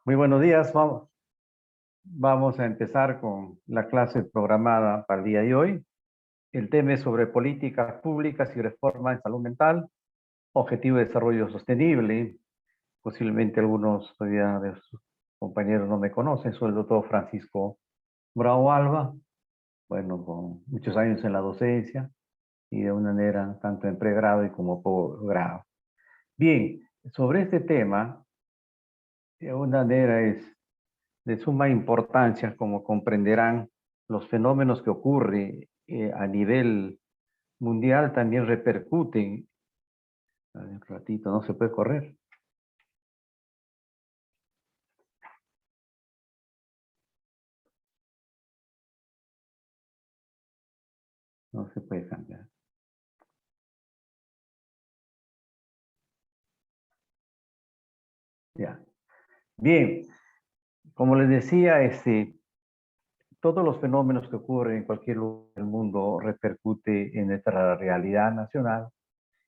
Muy buenos días. Vamos a empezar con la clase programada para el día de hoy. El tema es sobre políticas públicas y reforma en salud mental, objetivo de desarrollo sostenible. Posiblemente algunos todavía de sus compañeros no me conocen. Soy el doctor Francisco Bravo Alba, bueno, con muchos años en la docencia y de una manera tanto en pregrado y como posgrado. Bien, sobre este tema, de una manera es de suma importancia, como comprenderán, los fenómenos que ocurren a nivel mundial también repercuten. A ver, un ratito, no se puede correr. No se puede cambiar. Ya. Bien, como les decía, todos los fenómenos que ocurren en cualquier lugar del mundo repercute en nuestra realidad nacional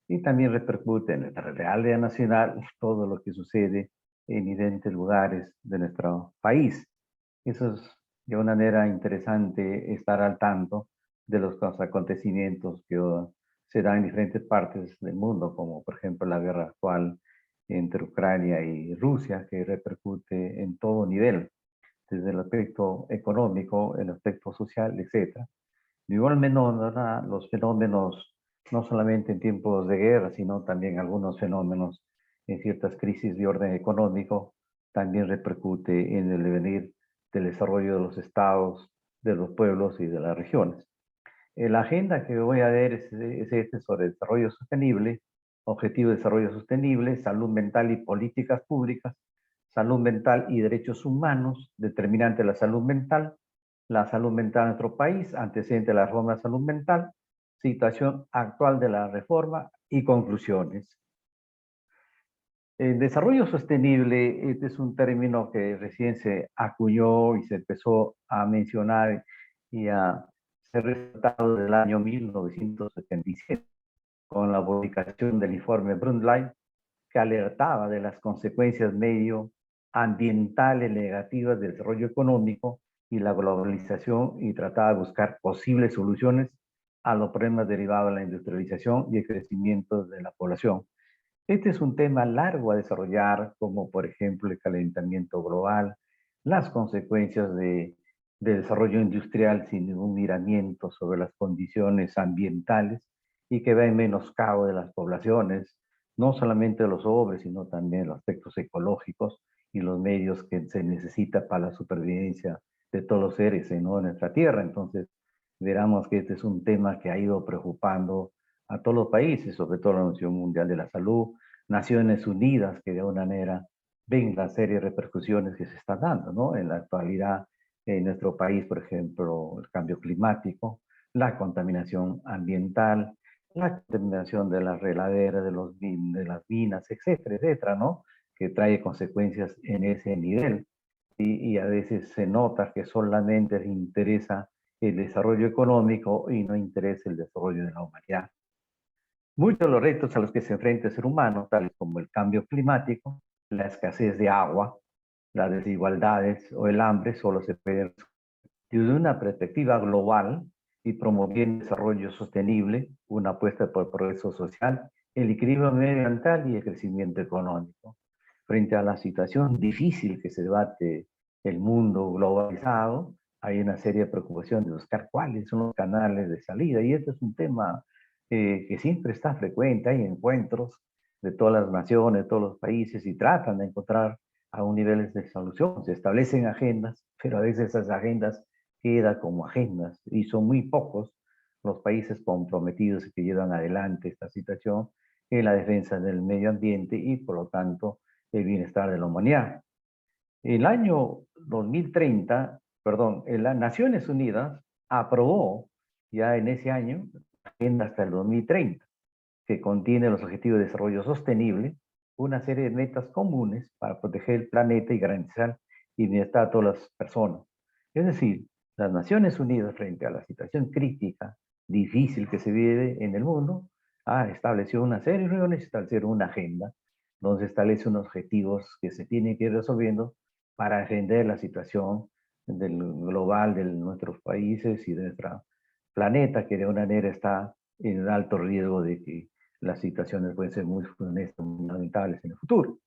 y también repercute en nuestra realidad nacional todo lo que sucede en diferentes lugares de nuestro país. Eso es de una manera interesante estar al tanto de los acontecimientos que se dan en diferentes partes del mundo, como por ejemplo la guerra actual entre Ucrania y Rusia, que repercute en todo nivel, desde el aspecto económico, el aspecto social, etc. De igual manera, los fenómenos, no solamente en tiempos de guerra, sino también algunos fenómenos en ciertas crisis de orden económico, también repercute en el devenir del desarrollo de los estados, de los pueblos y de las regiones. La agenda que voy a ver es este sobre desarrollo sostenible, objetivo de desarrollo sostenible, salud mental y políticas públicas, salud mental y derechos humanos, determinante de la salud mental en nuestro país, antecedente de la reforma de salud mental, situación actual de la reforma y conclusiones. El desarrollo sostenible, este es un término que recién se acuñó y se empezó a mencionar y a ser resaltado desde el año 1977 con la publicación del informe Brundtland, que alertaba de las consecuencias medioambientales negativas del desarrollo económico y la globalización y trataba de buscar posibles soluciones a los problemas derivados de la industrialización y el crecimiento de la población. Este es un tema largo a desarrollar, como por ejemplo el calentamiento global, las consecuencias de desarrollo industrial sin ningún miramiento sobre las condiciones ambientales y que va en menoscabo de las poblaciones, no solamente de los hombres, sino también los aspectos ecológicos y los medios que se necesita para la supervivencia de todos los seres en nuestra tierra. Entonces, veremos que este es un tema que ha ido preocupando a todos los países, sobre todo la Organización Mundial de la Salud, Naciones Unidas, que de una manera ven la serie de repercusiones que se están dando, ¿no? En la actualidad, en nuestro país, por ejemplo, el cambio climático, la contaminación ambiental, la contaminación de las reladeras, de las minas, etcétera, etcétera, ¿no? Que trae consecuencias en ese nivel. Y a veces se nota que solamente les interesa el desarrollo económico y no interesa el desarrollo de la humanidad. Muchos de los retos a los que se enfrenta el ser humano, tales como el cambio climático, la escasez de agua, las desigualdades o el hambre, solo se pueden resolver desde una perspectiva global y promoviendo el desarrollo sostenible, una apuesta por el progreso social, el equilibrio medioambiental y el crecimiento económico. Frente a la situación difícil que se debate el mundo globalizado, hay una seria preocupación de buscar cuáles son los canales de salida. Y este es un tema que siempre está frecuente. Hay encuentros de todas las naciones, de todos los países y tratan de encontrar a un nivel de solución. Se establecen agendas, pero a veces esas agendas quedan como agendas y son muy pocos los países comprometidos que llevan adelante esta situación en la defensa del medio ambiente y por lo tanto el bienestar de la humanidad. El año 2030, perdón, las Naciones Unidas aprobó ya en ese año la agenda hasta el 2030, que contiene los Objetivos de Desarrollo Sostenible, una serie de metas comunes para proteger el planeta y garantizar el bienestar a todas las personas. Es decir, las Naciones Unidas, frente a la situación crítica, difícil que se vive en el mundo, ha establecido una serie de reuniones, establecer una agenda donde se establecen unos objetivos que se tienen que ir resolviendo para defender la situación del global de nuestros países y de nuestro planeta, que de una manera está en alto riesgo de que las situaciones pueden ser muy funestas, muy lamentables en el futuro.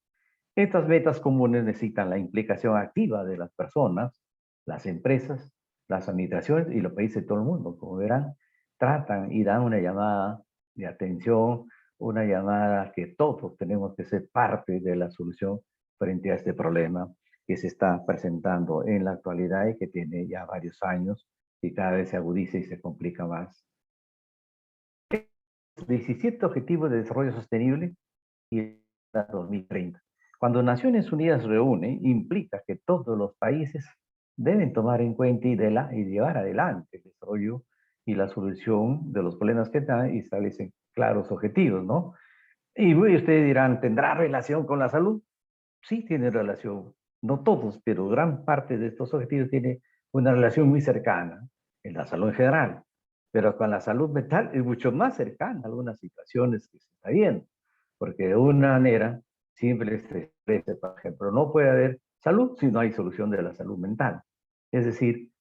Estas metas comunes necesitan la implicación activa de las personas, las empresas, las administraciones y los países de todo el mundo. Como verán, tratan y dan una llamada de atención, una llamada que todos tenemos que ser parte de la solución frente a este problema que se está presentando en la actualidad y que tiene ya varios años y cada vez se agudiza y se complica más. 17 Objetivos de Desarrollo Sostenible y 2030. Cuando Naciones Unidas reúne, implica que todos los países deben tomar en cuenta y llevar adelante el desarrollo y la solución de los problemas que están y establecen claros objetivos, ¿no? Y ustedes dirán, ¿tendrá relación con la salud? Sí tiene relación, no todos, pero gran parte de estos objetivos tiene una relación muy cercana en la salud en general, pero con la salud mental es mucho más cercana a algunas situaciones que se está viendo, porque de una manera siempre se expresa, por ejemplo, no puede haber salud si no hay solución de la salud mental. Es decir,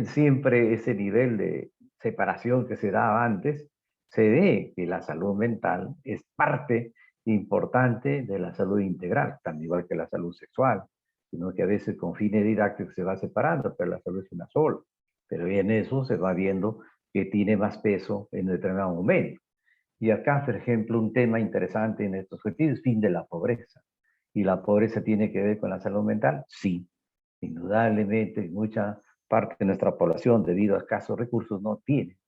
siempre ese nivel de separación que se daba antes, se ve que la salud mental es parte importante de la salud integral, tan igual que la salud sexual, sino que a veces con fines didácticos se va separando, pero la salud es una sola. Pero en eso se va viendo que tiene más peso en determinado momento. Y acá, por ejemplo, un tema interesante en estos objetivos es fin de la pobreza. ¿Y la pobreza tiene que ver con la salud mental? Sí, indudablemente mucha parte de nuestra población, debido a escasos recursos, no tiene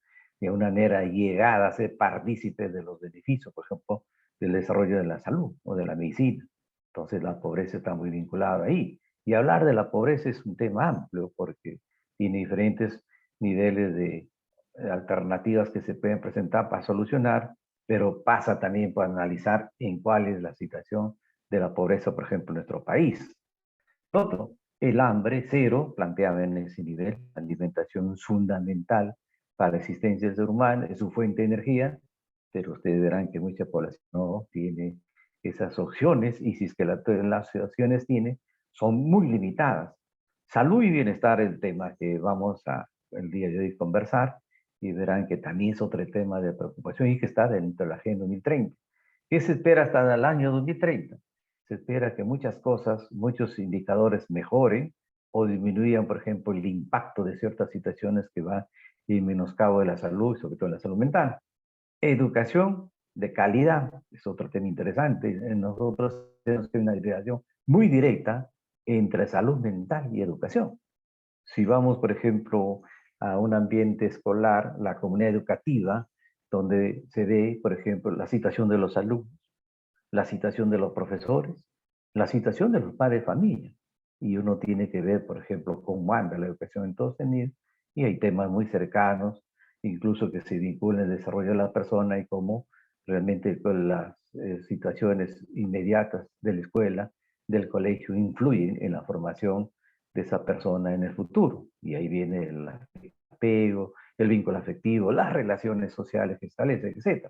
de una manera llegada a ser partícipes de los beneficios, por ejemplo, del desarrollo de la salud o de la medicina. Entonces la pobreza está muy vinculada ahí. Y hablar de la pobreza es un tema amplio porque tiene diferentes niveles de alternativas que se pueden presentar para solucionar, pero pasa también por analizar en cuál es la situación de la pobreza, por ejemplo, en nuestro país. Otro, el hambre cero, planteado en ese nivel, la alimentación es fundamental para la existencia del ser humano, es su fuente de energía, pero ustedes verán que mucha población no tiene esas opciones y si es que las opciones tiene, son muy limitadas. Salud y bienestar es el tema que vamos a el día de hoy conversar y verán que también es otro tema de preocupación y que está dentro de la Agenda 2030. ¿Qué se espera hasta el año 2030? Se espera que muchas cosas, muchos indicadores mejoren o disminuyan, por ejemplo, el impacto de ciertas situaciones que van en menoscabo de la salud, sobre todo la salud mental. Educación de calidad es otro tema interesante. Nosotros tenemos que una relación muy directa entre salud mental y educación. Si vamos, por ejemplo, a un ambiente escolar, la comunidad educativa, donde se ve, por ejemplo, la situación de los alumnos, la situación de los profesores, la situación de los padres de familia. Y uno tiene que ver, por ejemplo, cómo anda la educación en todos tenidos, y hay temas muy cercanos, incluso que se vinculan al desarrollo de la persona y cómo realmente las situaciones inmediatas de la escuela, del colegio, influyen en la formación de esa persona en el futuro. Y ahí viene el apego, el vínculo afectivo, las relaciones sociales que establecen, etc.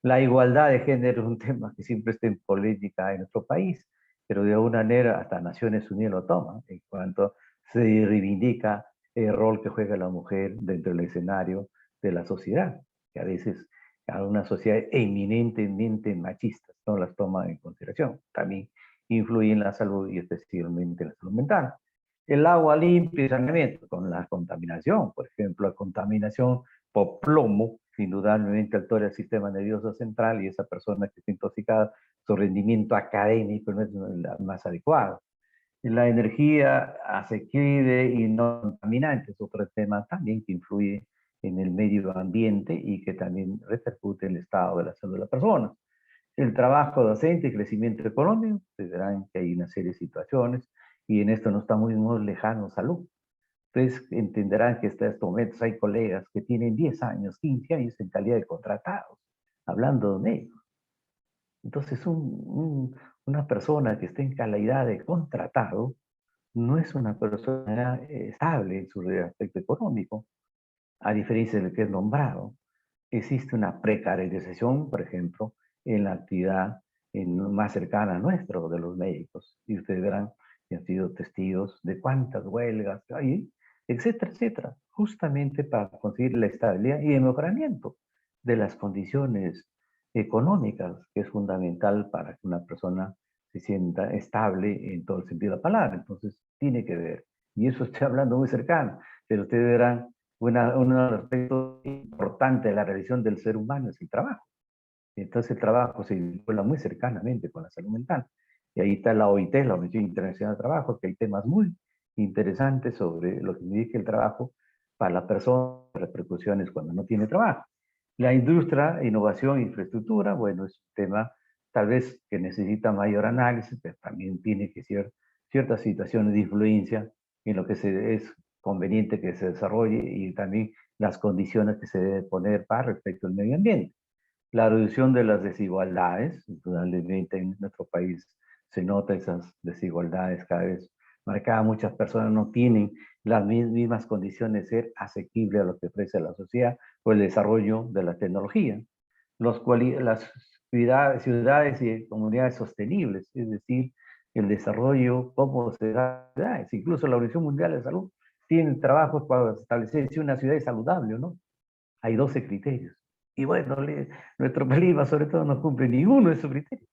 La igualdad de género es un tema que siempre está en política en nuestro país, pero de alguna manera hasta Naciones Unidas lo toma, en cuanto se reivindica el rol que juega la mujer dentro del escenario de la sociedad, que a veces a una sociedad eminentemente machista no las toma en consideración. También influye en la salud y especialmente en la salud mental. El agua limpia y saneamiento con la contaminación, por ejemplo, la contaminación por plomo, indudablemente altera el sistema nervioso central y esa persona que está intoxicada, su rendimiento académico no es el más adecuado. La energía asequible y no contaminante es otro tema también que influye en el medio ambiente y que también repercute en el estado de la salud de la persona. El trabajo docente y crecimiento económico, ustedes verán que hay una serie de situaciones y en esto no está muy lejano salud. Ustedes entenderán que hasta estos momentos hay colegas que tienen 10 años, 15 años en calidad de contratados, hablando de ellos. Entonces, una persona que esté en calidad de contratado no es una persona estable en su aspecto económico, a diferencia del que es nombrado. Existe una precarización, por ejemplo, en la actividad más cercana a nuestro de los médicos. Y ustedes verán que han sido testigos de cuántas huelgas hay, etcétera, etcétera, justamente para conseguir la estabilidad y el mejoramiento de las condiciones económicas, que es fundamental para que una persona se sienta estable en todo el sentido de la palabra. Entonces, tiene que ver. Y eso estoy hablando muy cercano, pero ustedes verán, un aspecto importante de la realización del ser humano es el trabajo. Entonces, el trabajo se vincula muy cercanamente con la salud mental. Y ahí está la OIT, la Organización Internacional de Trabajo, que hay temas muy interesantes sobre lo que significa el trabajo para la persona, repercusiones cuando no tiene trabajo. La industria, innovación, infraestructura, bueno, es un tema tal vez que necesita mayor análisis, pero también tiene que ser ciertas situaciones de influencia en lo que es conveniente que se desarrolle y también las condiciones que se deben poner para respecto al medio ambiente. La reducción de las desigualdades, indudablemente en nuestro país se nota esas desigualdades cada vez marcadas. Muchas personas no tienen las mismas condiciones de ser asequible a lo que ofrece la sociedad o el desarrollo de la tecnología. Las ciudades y comunidades sostenibles, es decir, el desarrollo, cómo se da, incluso la Organización Mundial de Salud tiene trabajos para establecer si una ciudad es saludable o no. Hay 12 criterios. Y bueno, nuestro país sobre todo no cumple ninguno de esos criterios.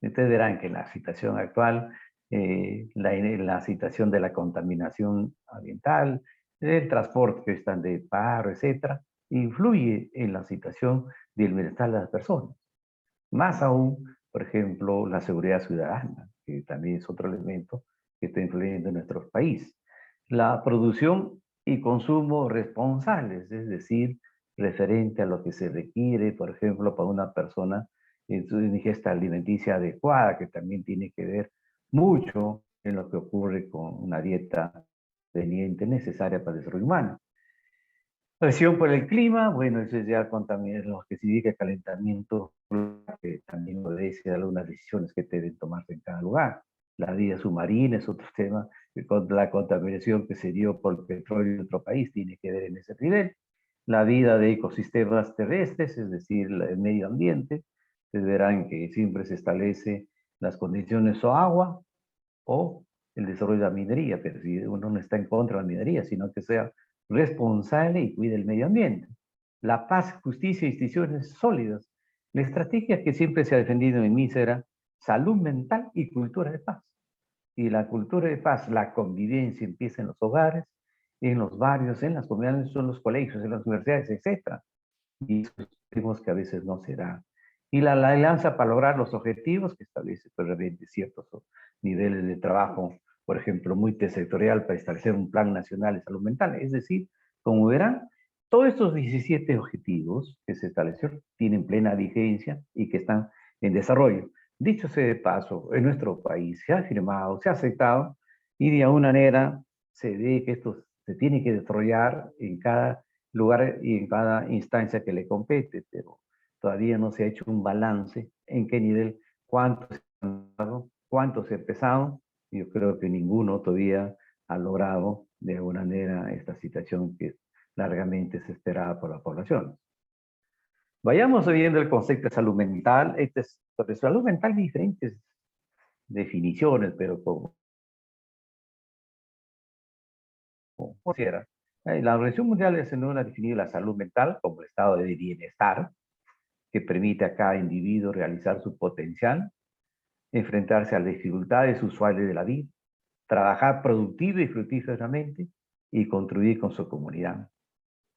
Ustedes verán que la situación actual, la situación de la contaminación ambiental, el transporte que están de paro, etcétera, influye en la situación del bienestar de las personas. Más aún, por ejemplo, la seguridad ciudadana, que también es otro elemento que está influyendo en nuestro país. La producción y consumo responsables, es decir, referente a lo que se requiere, por ejemplo, para una persona en su ingesta alimenticia adecuada, que también tiene que ver mucho en lo que ocurre con una dieta conveniente necesaria para el desarrollo humano. Presión por el clima, bueno, eso es ya también lo que significa calentamiento, que también obedece a algunas decisiones que deben tomarse en cada lugar. La vida submarina es otro tema, con la contaminación que se dio por el petróleo en nuestro país tiene que ver en ese nivel. La vida de ecosistemas terrestres, es decir, el medio ambiente, ustedes verán que siempre se establece las condiciones o agua o el desarrollo de la minería, pero si uno no está en contra de la minería, sino que sea responsable y cuide el medio ambiente. La paz, justicia e instituciones sólidas. La estrategia que siempre se ha defendido en mí será salud mental y cultura de paz. Y la cultura de paz, la convivencia empieza en los hogares, en los barrios, en las comunidades, en los colegios, en las universidades, etc. Y vemos que a veces no se da. Y la alianza para lograr los objetivos que establece pues, realmente ciertos niveles de trabajo, por ejemplo, multisectorial para establecer un plan nacional de salud mental. Es decir, como verán, todos estos 17 objetivos que se establecieron tienen plena vigencia y que están en desarrollo. Dicho sea de paso, en nuestro país se ha firmado, se ha aceptado y de alguna manera se ve que esto se tiene que desarrollar en cada lugar y en cada instancia que le compete, pero todavía no se ha hecho un balance en qué nivel, cuánto se ha dado, cuánto se ha empezado. Yo creo que ninguno todavía ha logrado de alguna manera esta situación que largamente se esperaba por la población. Vayamos viendo el concepto de salud mental. Sobre salud mental hay diferentes definiciones, pero como considera. La Organización Mundial de Salud ha definido la salud mental como el estado de bienestar que permite a cada individuo realizar su potencial, enfrentarse a las dificultades usuales de la vida, trabajar productiva y fructíferamente y contribuir con su comunidad.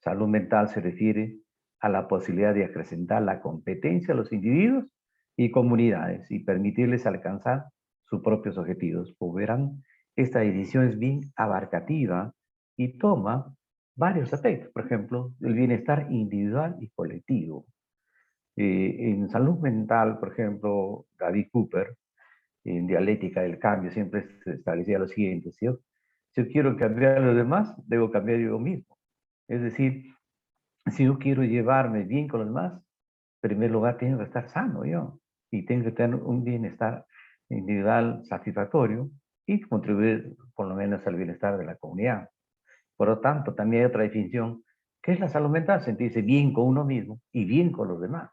Salud mental se refiere a la posibilidad de acrecentar la competencia de los individuos y comunidades y permitirles alcanzar sus propios objetivos. Como verán, esta decisión es bien abarcativa y toma varios aspectos, por ejemplo, el bienestar individual y colectivo. En salud mental, por ejemplo, David Cooper, en dialéctica del cambio, siempre se establecía lo siguiente: si yo quiero cambiar a los demás, debo cambiar yo mismo. Es decir, si yo quiero llevarme bien con los demás, en primer lugar tengo que estar sano yo, y tengo que tener un bienestar individual satisfactorio y contribuir por lo menos al bienestar de la comunidad. Por lo tanto, también hay otra definición, que es la salud mental: sentirse bien con uno mismo y bien con los demás.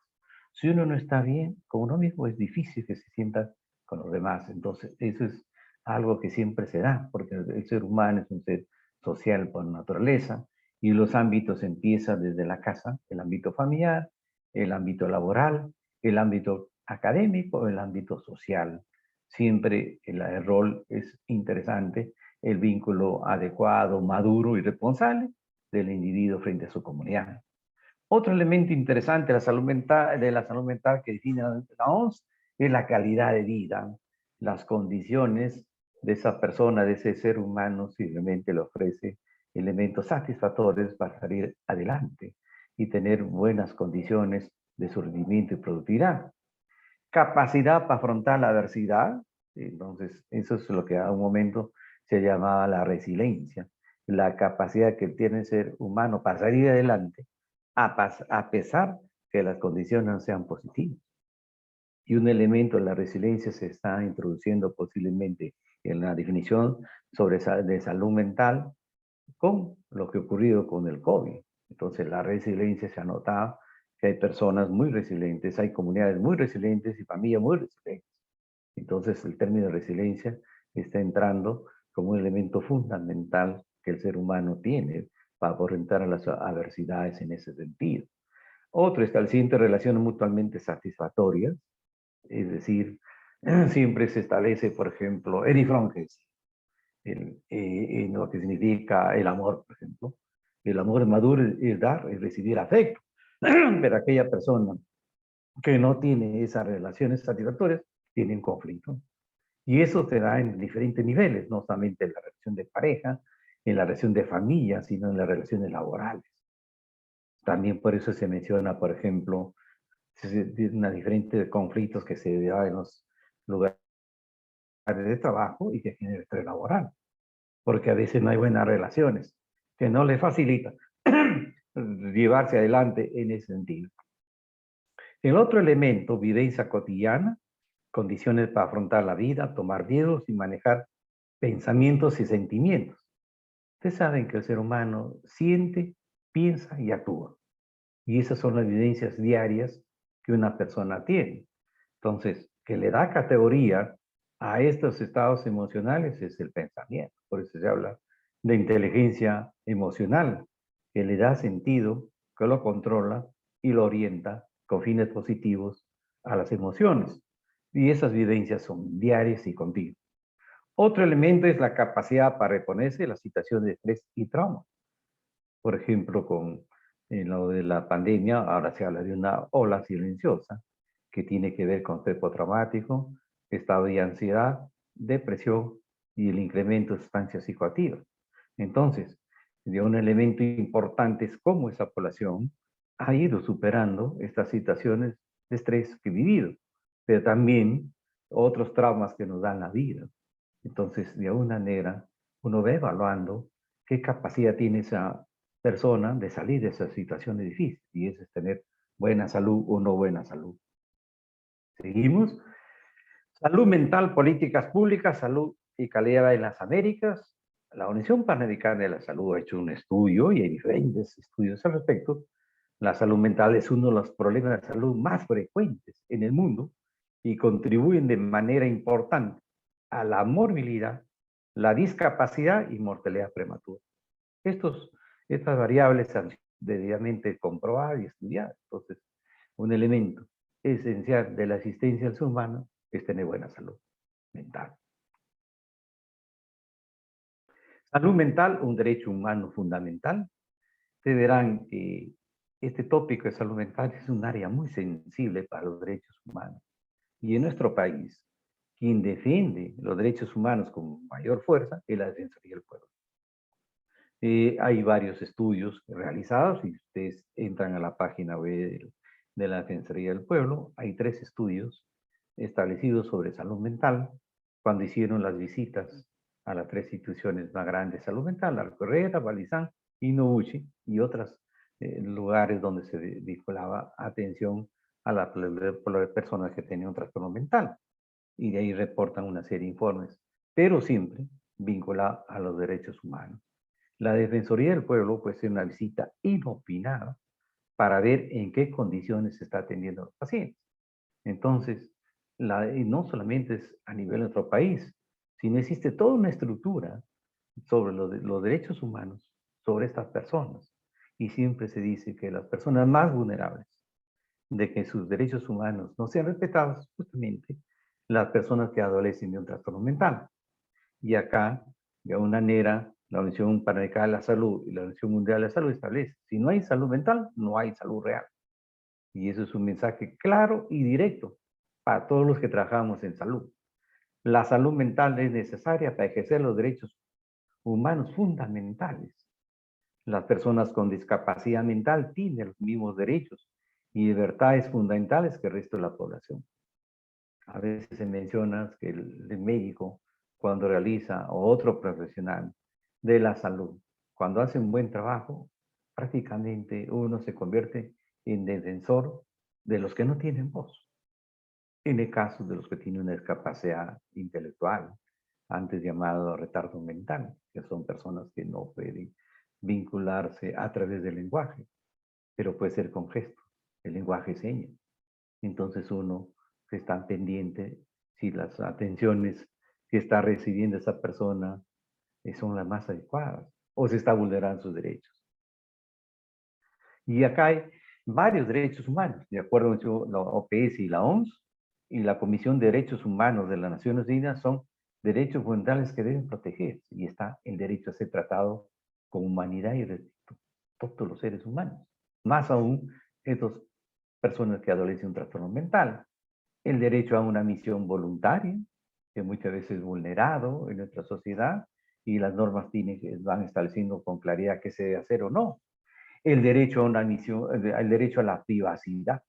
Si uno no está bien con uno mismo, es difícil que se sienta con los demás. Entonces, eso es algo que siempre se da, porque el ser humano es un ser social por naturaleza, y los ámbitos empiezan desde la casa, el ámbito familiar, el ámbito laboral, el ámbito académico, el ámbito social. Siempre el rol es interesante, el vínculo adecuado, maduro y responsable del individuo frente a su comunidad. Otro elemento interesante de la salud mental que define la OMS es la calidad de vida, las condiciones de esa persona, de ese ser humano, si realmente le ofrece elementos satisfactorios para salir adelante y tener buenas condiciones de su rendimiento y productividad. Capacidad para afrontar la adversidad, entonces eso es lo que a un momento se llamaba la resiliencia, la capacidad que tiene el ser humano para salir adelante a pesar que las condiciones no sean positivas. Y un elemento de la resiliencia se está introduciendo posiblemente en la definición de salud mental con lo que ha ocurrido con el COVID. Entonces, la resiliencia se ha notado que hay personas muy resilientes, hay comunidades muy resilientes y familias muy resilientes. Entonces, el término resiliencia está entrando como un elemento fundamental que el ser humano tiene para enfrentar a las adversidades en ese sentido. Otro, estableciendo relaciones mutuamente satisfactorias, es decir, siempre se establece, por ejemplo, Eddie Fronkes, en lo que significa el amor, por ejemplo. El amor es maduro, es dar, es recibir afecto. Pero aquella persona que no tiene esas relaciones satisfactorias tiene un conflicto. Y eso se da en diferentes niveles, no solamente en la relación de pareja, en la relación de familia, sino en las relaciones laborales. También por eso se menciona, por ejemplo, unos diferentes conflictos que se dan en los lugares de trabajo y que generan estrés laboral, porque a veces no hay buenas relaciones, que no le facilita llevarse adelante en ese sentido. El otro elemento, vivencia cotidiana, condiciones para afrontar la vida, tomar riesgos y manejar pensamientos y sentimientos. Ustedes saben que el ser humano siente, piensa y actúa. Y esas son las vivencias diarias que una persona tiene. Entonces, que le da categoría a estos estados emocionales es el pensamiento. Por eso se habla de inteligencia emocional, que le da sentido, que lo controla y lo orienta con fines positivos a las emociones. Y esas vivencias son diarias y continuas. Otro elemento es la capacidad para reponerse de las situaciones de estrés y trauma. Por ejemplo, con lo de la pandemia, ahora se habla de una ola silenciosa que tiene que ver con estrés postraumático, estado de ansiedad, depresión y el incremento de sustancias psicoactivas. Entonces, de un elemento importante es cómo esa población ha ido superando estas situaciones de estrés que ha vivido, pero también otros traumas que nos dan la vida. Entonces, de alguna manera, uno va evaluando qué capacidad tiene esa persona de salir de esas situaciones difíciles, y eso es tener buena salud o no buena salud. Seguimos. Salud mental, políticas públicas, salud y calidad en las Américas. La Organización Panamericana de la Salud ha hecho un estudio y hay diferentes estudios al respecto. La salud mental es uno de los problemas de salud más frecuentes en el mundo y contribuyen de manera importante a la morbilidad, la discapacidad y mortalidad prematura. Estas variables han sido debidamente comprobadas y estudiadas. Entonces, un elemento esencial de la asistencia al ser humano es tener buena salud mental. Salud mental, un derecho humano fundamental. Ustedes verán que este tópico de salud mental es un área muy sensible para los derechos humanos. Y en nuestro país, quien defiende los derechos humanos con mayor fuerza es la Defensoría del Pueblo. Hay varios estudios realizados, y ustedes entran a la página web de la Defensoría del Pueblo, hay 3 estudios establecidos sobre salud mental cuando hicieron las visitas a las 3 instituciones más grandes de salud mental, la Correa, Balizán y Nouchi, y otros lugares donde se vinculaba atención a las personas que tenían un trastorno mental. Y de ahí reportan una serie de informes, pero siempre vinculado a los derechos humanos. La Defensoría del Pueblo puede ser una visita inopinada para ver en qué condiciones se está atendiendo a los pacientes. Entonces, no solamente es a nivel de nuestro país, si no existe toda una estructura sobre los derechos humanos, sobre estas personas. Y siempre se dice que las personas más vulnerables de que sus derechos humanos no sean respetados, justamente las personas que adolecen de un trastorno mental. Y acá, de alguna manera, la Organización Panamericana de la Salud y la Organización Mundial de la Salud establece, si no hay salud mental, no hay salud real. Y eso es un mensaje claro y directo para todos los que trabajamos en salud. La salud mental es necesaria para ejercer los derechos humanos fundamentales. Las personas con discapacidad mental tienen los mismos derechos y libertades fundamentales que el resto de la población. A veces se menciona que el médico, cuando realiza, o otro profesional de la salud, cuando hace un buen trabajo, prácticamente uno se convierte en defensor de los que no tienen voz. En el caso de los que tienen una discapacidad intelectual, antes llamado retardo mental, que son personas que no pueden vincularse a través del lenguaje, pero puede ser con gestos, el lenguaje señas. Entonces uno que está pendiente si las atenciones que está recibiendo esa persona son las más adecuadas o se está vulnerando sus derechos. Y acá hay varios derechos humanos, de acuerdo con la OPS y la OMS, y la Comisión de Derechos Humanos de las Naciones Unidas son derechos fundamentales que deben protegerse. Y está el derecho a ser tratado con humanidad y respeto. Todos los seres humanos. Más aún, estas personas que adolecen un trastorno mental. El derecho a una misión voluntaria, que muchas veces es vulnerado en nuestra sociedad, y las normas van estableciendo con claridad qué se debe hacer o no. El derecho a una misión, el derecho a la privacidad.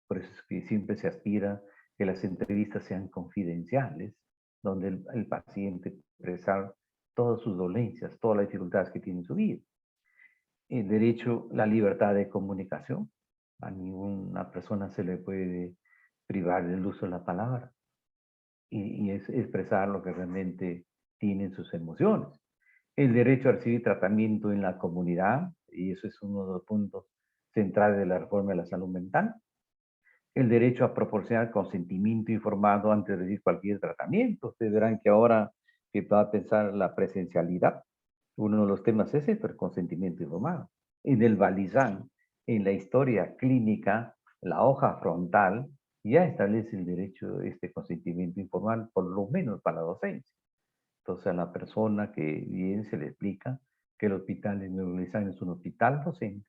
Por eso es que siempre se aspira que las entrevistas sean confidenciales, donde el paciente expresar todas sus dolencias, todas las dificultades que tiene en su vida. El derecho, la libertad de comunicación. A ninguna persona se le puede privar del uso de la palabra y es expresar lo que realmente tienen sus emociones. El derecho a recibir tratamiento en la comunidad, y eso es uno de los puntos centrales de la reforma de la salud mental. El derecho a proporcionar consentimiento informado antes de recibir cualquier tratamiento. Ustedes verán que ahora que va a pensar la presencialidad, uno de los temas es el consentimiento informado. En el Balizán, en la historia clínica, la hoja frontal ya establece el derecho a este consentimiento informal, por lo menos para la docencia. Entonces a la persona que bien se le explica que el hospital de Neurolizán es un hospital docente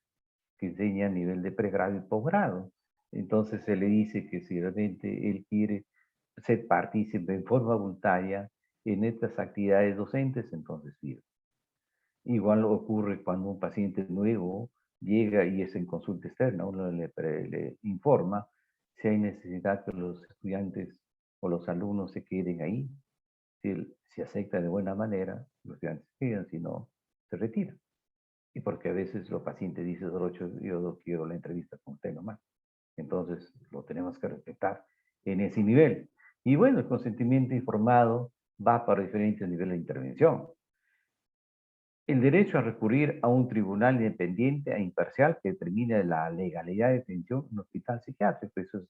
que enseña a nivel de pregrado y posgrado. Entonces se le dice que si realmente él quiere ser partícipe en forma voluntaria en estas actividades docentes, entonces sirve. Igual ocurre cuando un paciente nuevo llega y es en consulta externa, uno le informa si hay necesidad que los estudiantes o los alumnos se queden ahí. Si acepta de buena manera, los estudiantes se quedan, si no, se retiran. Y porque a veces los pacientes dicen, yo no quiero la entrevista con usted nomás. Entonces, lo tenemos que respetar en ese nivel. Y bueno, el consentimiento informado va para diferentes niveles de intervención. El derecho a recurrir a un tribunal independiente e imparcial que determine la legalidad de detención en un hospital psiquiátrico. Eso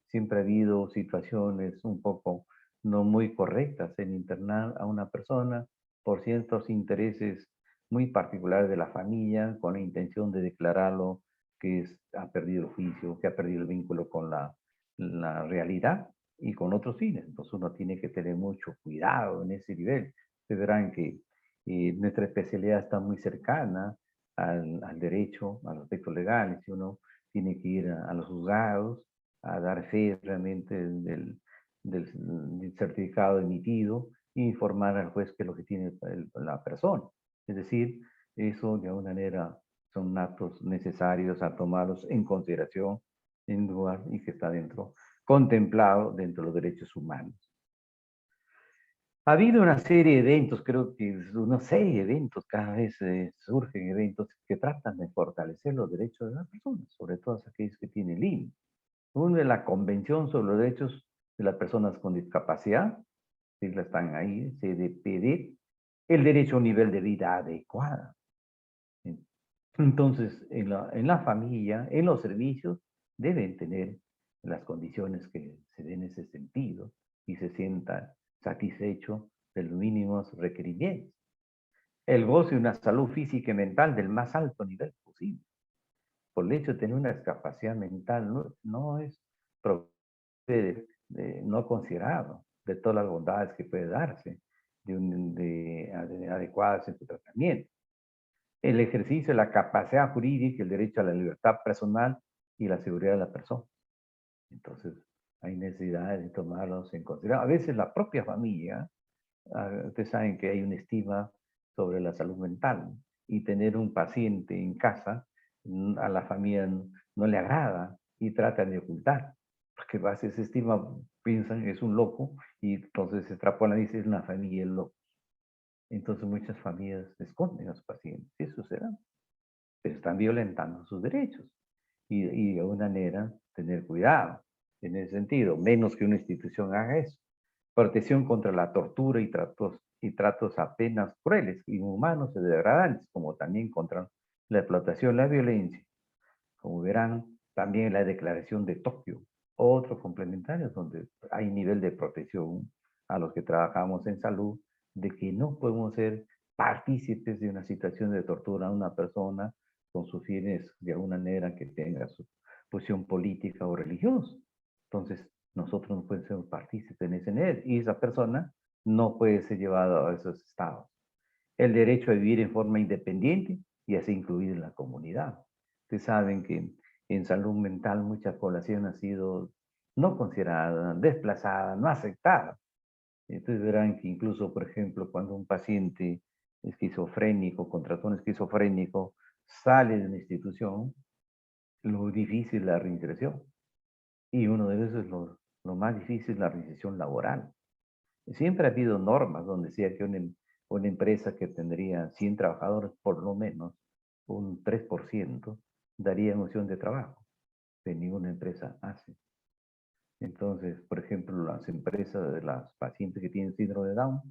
siempre ha habido situaciones un poco no muy correctas en internar a una persona por ciertos intereses muy particulares de la familia con la intención de declararlo que ha perdido el juicio, que ha perdido el vínculo con la realidad y con otros fines. Entonces uno tiene que tener mucho cuidado en ese nivel. Ustedes verán que nuestra especialidad está muy cercana al derecho, a los aspectos legales, y uno tiene que ir a los juzgados a dar fe realmente del certificado emitido e informar al juez qué es lo que tiene la persona. Es decir, eso de alguna manera son actos necesarios a tomarlos en consideración en lugar y que está contemplado dentro de los derechos humanos. Ha habido una serie de eventos, creo que una serie de eventos, cada vez surgen eventos que tratan de fortalecer los derechos de las personas, sobre todo aquellos que tienen límites. Uno es la Convención sobre los Derechos de las Personas con Discapacidad, siglas están ahí, CDPD, el derecho a un nivel de vida adecuada. Entonces, en la familia, en los servicios, deben tener las condiciones que se den en ese sentido y se sienta satisfecho de los mínimos requerimientos. El goce de una salud física y mental del más alto nivel posible. Por el hecho de tener una discapacidad mental, no es no considerado de todas las bondades que puede darse de adecuadas en su tratamiento. El ejercicio de la capacidad jurídica, el derecho a la libertad personal y la seguridad de la persona. Entonces, hay necesidad de tomarlos en consideración. A veces la propia familia, ustedes saben que hay una estima sobre la salud mental y tener un paciente en casa a la familia no le agrada y tratan de ocultar, porque a veces se estima, piensan que es un loco y entonces se extrapolan y dicen es una familia loco. Entonces muchas familias esconden a sus pacientes, y eso será, pero están violentando sus derechos y de alguna manera tener cuidado en ese sentido, menos que una institución haga eso. Protección contra la tortura y tratos apenas crueles, inhumanos y degradantes, como también contra la explotación, la violencia. Como verán, también la Declaración de Tokio, otro complementario donde hay nivel de protección a los que trabajamos en salud, de que no podemos ser partícipes de una situación de tortura a una persona con sus fines de alguna manera que tenga su posición política o religiosa. Entonces, nosotros no podemos ser partícipes en ese nivel y esa persona no puede ser llevada a esos estados. El derecho a vivir en forma independiente y así incluir en la comunidad. Ustedes saben que en salud mental mucha población ha sido no considerada, desplazada, no aceptada. Entonces verán que incluso, por ejemplo, cuando un paciente esquizofrénico, con trastorno esquizofrénico, sale de una institución, lo difícil es la reinserción. Y uno de esos es lo más difícil es la reinserción laboral. Siempre ha habido normas donde decía que una empresa que tendría 100 trabajadores, por lo menos un 3% daría noción de trabajo, que ninguna empresa hace. Entonces, por ejemplo, las empresas de las pacientes que tienen síndrome de Down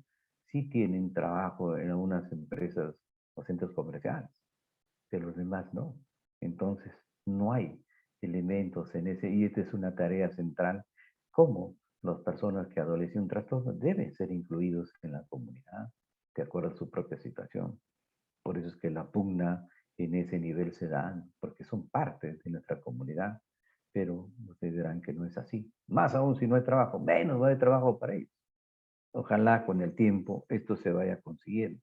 sí tienen trabajo en algunas empresas o centros comerciales, pero los demás no. Entonces, no hay elementos en ese, y esta es una tarea central, cómo las personas que adolecen un trastorno deben ser incluidos en la comunidad, de acuerdo a su propia situación. Por eso es que la pugna en ese nivel se da, porque son parte de nuestra comunidad, pero ustedes dirán que no es así. Más aún si no hay trabajo, menos va a haber trabajo para ellos. Ojalá con el tiempo esto se vaya consiguiendo.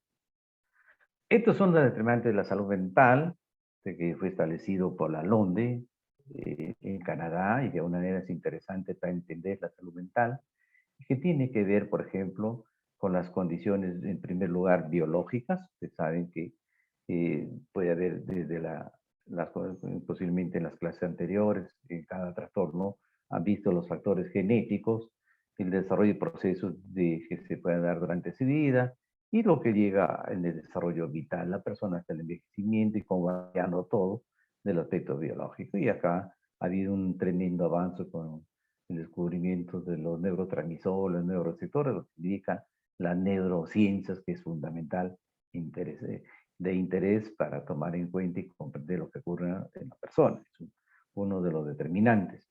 Estos son los determinantes de la salud mental, de que fue establecido por la LONDE en Canadá, y de alguna manera es interesante para entender la salud mental, que tiene que ver, por ejemplo, con las condiciones, en primer lugar, biológicas. Ustedes saben que puede haber desde posiblemente en las clases anteriores, en cada trastorno, han visto los factores genéticos, el desarrollo de procesos que se pueden dar durante su vida, y lo que llega en el desarrollo vital, la persona hasta el envejecimiento y cómo va cambiando todo del aspecto biológico. Y acá ha habido un tremendo avance con el descubrimiento de los neurotransmisores, los neuroreceptores, lo que indica las neurociencias, que es fundamental de interés para tomar en cuenta y comprender lo que ocurre en la persona. Es uno de los determinantes.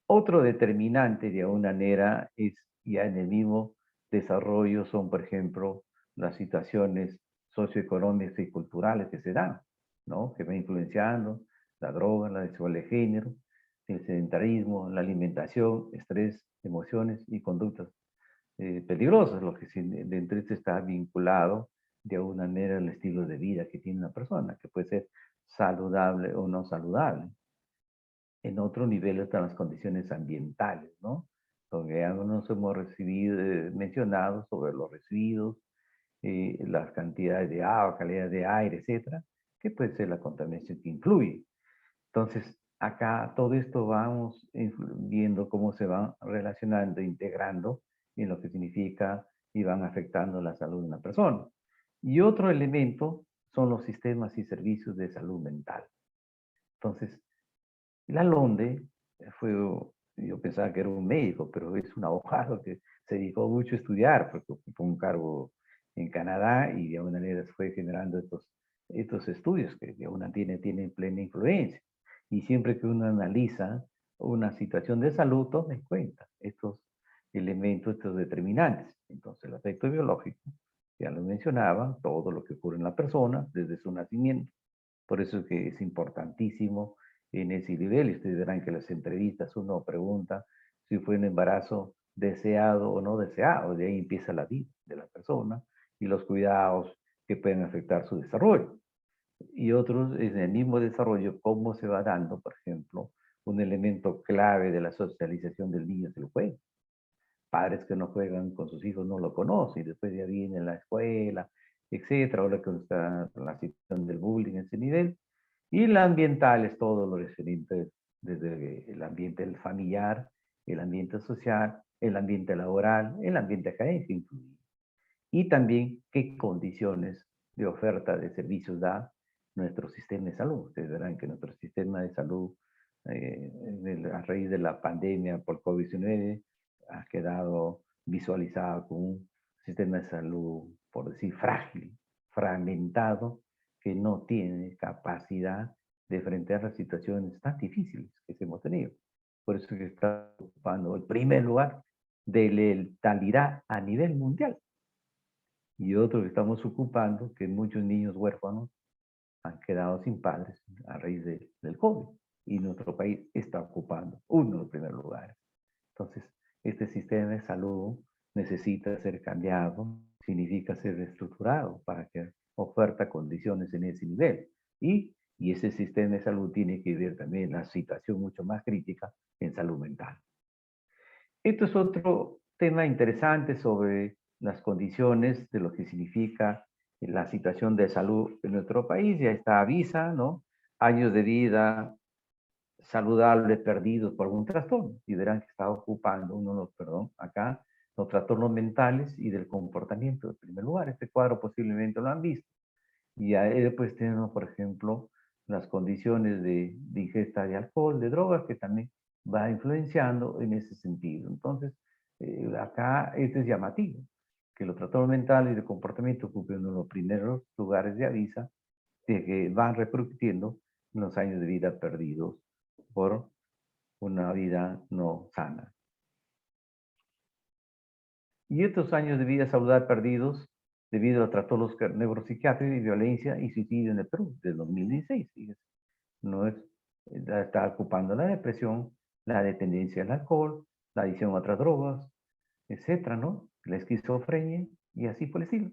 Otro determinante de alguna manera es ya en el mismo desarrollo son, por ejemplo, las situaciones socioeconómicas y culturales que se dan, ¿no? Que va influenciando la droga, la desigualdad de género, el sedentarismo, la alimentación, estrés, emociones y conductas peligrosas, lo que dentro de esto está vinculado de alguna manera al estilo de vida que tiene una persona, que puede ser saludable o no saludable. En otro nivel están las condiciones ambientales, ¿no? Donde ya nos hemos mencionado sobre los residuos, las cantidades de agua, calidad de aire, etcétera, que puede ser la contaminación que influye. Entonces, acá todo esto vamos viendo cómo se van relacionando, integrando en lo que significa y van afectando la salud de una persona. Y otro elemento son los sistemas y servicios de salud mental. Entonces, la LONDE yo pensaba que era un médico, pero es un abogado que se dedicó mucho a estudiar, porque ocupó un cargo en Canadá y de alguna manera fue generando estos estudios que de alguna tienen plena influencia. Y siempre que uno analiza una situación de salud, toma en cuenta elementos estos determinantes. Entonces, el aspecto biológico, ya lo mencionaba, todo lo que ocurre en la persona desde su nacimiento. Por eso es que es importantísimo en ese nivel. Y ustedes verán que en las entrevistas uno pregunta si fue un embarazo deseado o no deseado. De ahí empieza la vida de la persona y los cuidados que pueden afectar su desarrollo. Y otros, en el mismo desarrollo, cómo se va dando, por ejemplo, un elemento clave de la socialización del niño es el juego. Padres que no juegan con sus hijos no lo conocen, y después ya viene la escuela, etcétera, ahora que está la situación del bullying en ese nivel. Y la ambiental es todo lo referente desde el ambiente familiar, el ambiente social, el ambiente laboral, el ambiente académico incluido. Y también qué condiciones de oferta de servicios da nuestro sistema de salud. Ustedes verán que nuestro sistema de salud, a raíz de la pandemia por COVID-19, ha quedado visualizado como un sistema de salud, por decir, frágil, fragmentado, que no tiene capacidad de enfrentar las situaciones tan difíciles que hemos tenido. Por eso que está ocupando el primer lugar de letalidad a nivel mundial. Y otro que estamos ocupando, que muchos niños huérfanos han quedado sin padres a raíz del COVID. Y nuestro país está ocupando uno de los primeros lugares. Entonces, este sistema de salud necesita ser cambiado, significa ser reestructurado para que oferta condiciones en ese nivel. Y ese sistema de salud tiene que ver también la situación mucho más crítica en salud mental. Esto es otro tema interesante sobre las condiciones de lo que significa la situación de salud en nuestro país. Ya está avisa, ¿no? Años de vida saludables perdidos por algún trastorno. Y verán que está ocupando perdón, acá, los trastornos mentales y del comportamiento en primer lugar. Este cuadro posiblemente lo han visto. Y ahí después tenemos, por ejemplo, las condiciones de ingesta de alcohol, de drogas, que también va influenciando en ese sentido. Entonces, acá este es llamativo, que los trastornos mentales y de comportamiento ocupen uno de los primeros lugares de avisa de que van repercutiendo en los años de vida perdidos por una vida no sana. Y estos años de vida saludable perdidos debido a trastornos neuropsiquiátricos y violencia y suicidio en el Perú, del 2016. Fíjense. No es, está ocupando la depresión, la dependencia al alcohol, la adicción a otras drogas, etcétera, ¿no? La esquizofrenia y así por el estilo.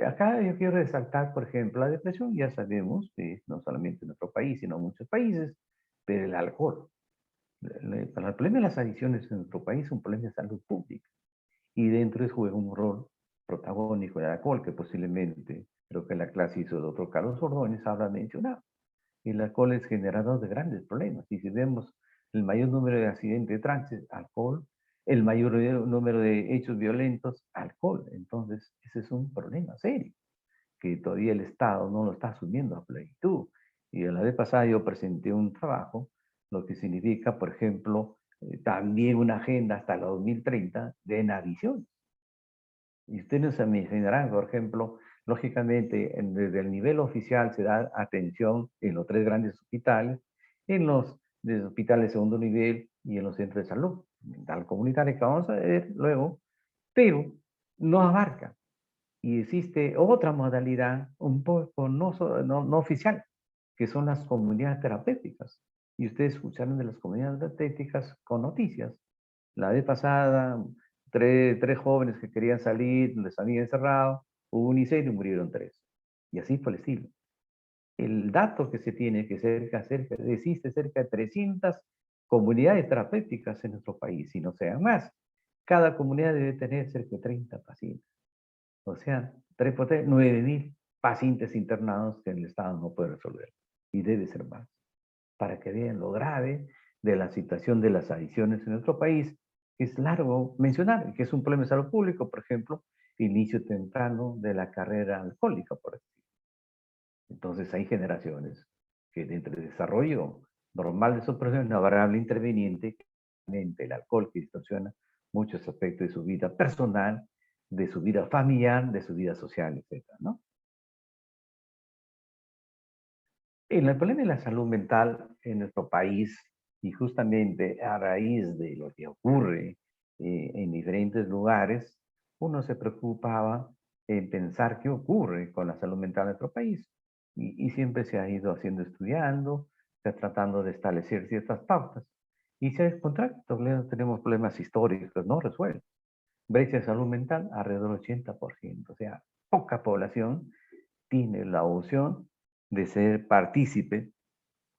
Acá yo quiero resaltar, por ejemplo, la depresión, ya sabemos que no solamente en nuestro país, sino en muchos países, pero el alcohol. Para el problema de las adicciones en nuestro país es un problema de salud pública. Y dentro de eso juega un rol protagónico el alcohol, que posiblemente, creo que la clase hizo el doctor Carlos Ordóñez habrá mencionado. El alcohol es generador de grandes problemas. Y si vemos el mayor número de accidentes de tránsito, alcohol, el mayor número de hechos violentos, alcohol. Entonces, ese es un problema serio, que todavía el Estado no lo está asumiendo a plenitud. Y la vez pasada yo presenté un trabajo, lo que significa, por ejemplo, también una agenda hasta el 2030 de inadicción. Y ustedes se imaginarán, por ejemplo, lógicamente, desde el nivel oficial se da atención en los tres grandes hospitales, en los hospitales de segundo nivel y en los centros de salud mental comunitaria que vamos a ver luego, pero no abarca. Y existe otra modalidad un poco no oficial, que son las comunidades terapéuticas. Y ustedes escucharon de las comunidades terapéuticas con noticias. La vez pasada, tres jóvenes que querían salir, les habían encerrado, hubo un incendio y murieron tres. Y así por el estilo. El dato que se tiene que existe cerca de 300 comunidades terapéuticas en nuestro país, si no sean más. Cada comunidad debe tener cerca de 30 pacientes. O sea, 3 por 3, 9.000 pacientes internados que el Estado no puede resolver. Y debe ser más. Para que vean lo grave de la situación de las adicciones en nuestro país, que es largo mencionar, que es un problema de salud público, por ejemplo, inicio temprano de la carrera alcohólica, por ejemplo. Entonces hay generaciones que dentro del desarrollo normal de su proceso, una variable interviniente, el alcohol que distorsiona muchos aspectos de su vida personal, de su vida familiar, de su vida social, etcétera, ¿no? En el problema de la salud mental en nuestro país, y justamente a raíz de lo que ocurre en diferentes lugares, uno se preocupaba en pensar qué ocurre con la salud mental en nuestro país. Y siempre se ha ido haciendo estudiando, se ha tratando de establecer ciertas pautas. Y se ha encontrado que tenemos problemas históricos no resueltos. Brecha de salud mental alrededor del 80%. O sea, poca población tiene la opción de ser partícipe,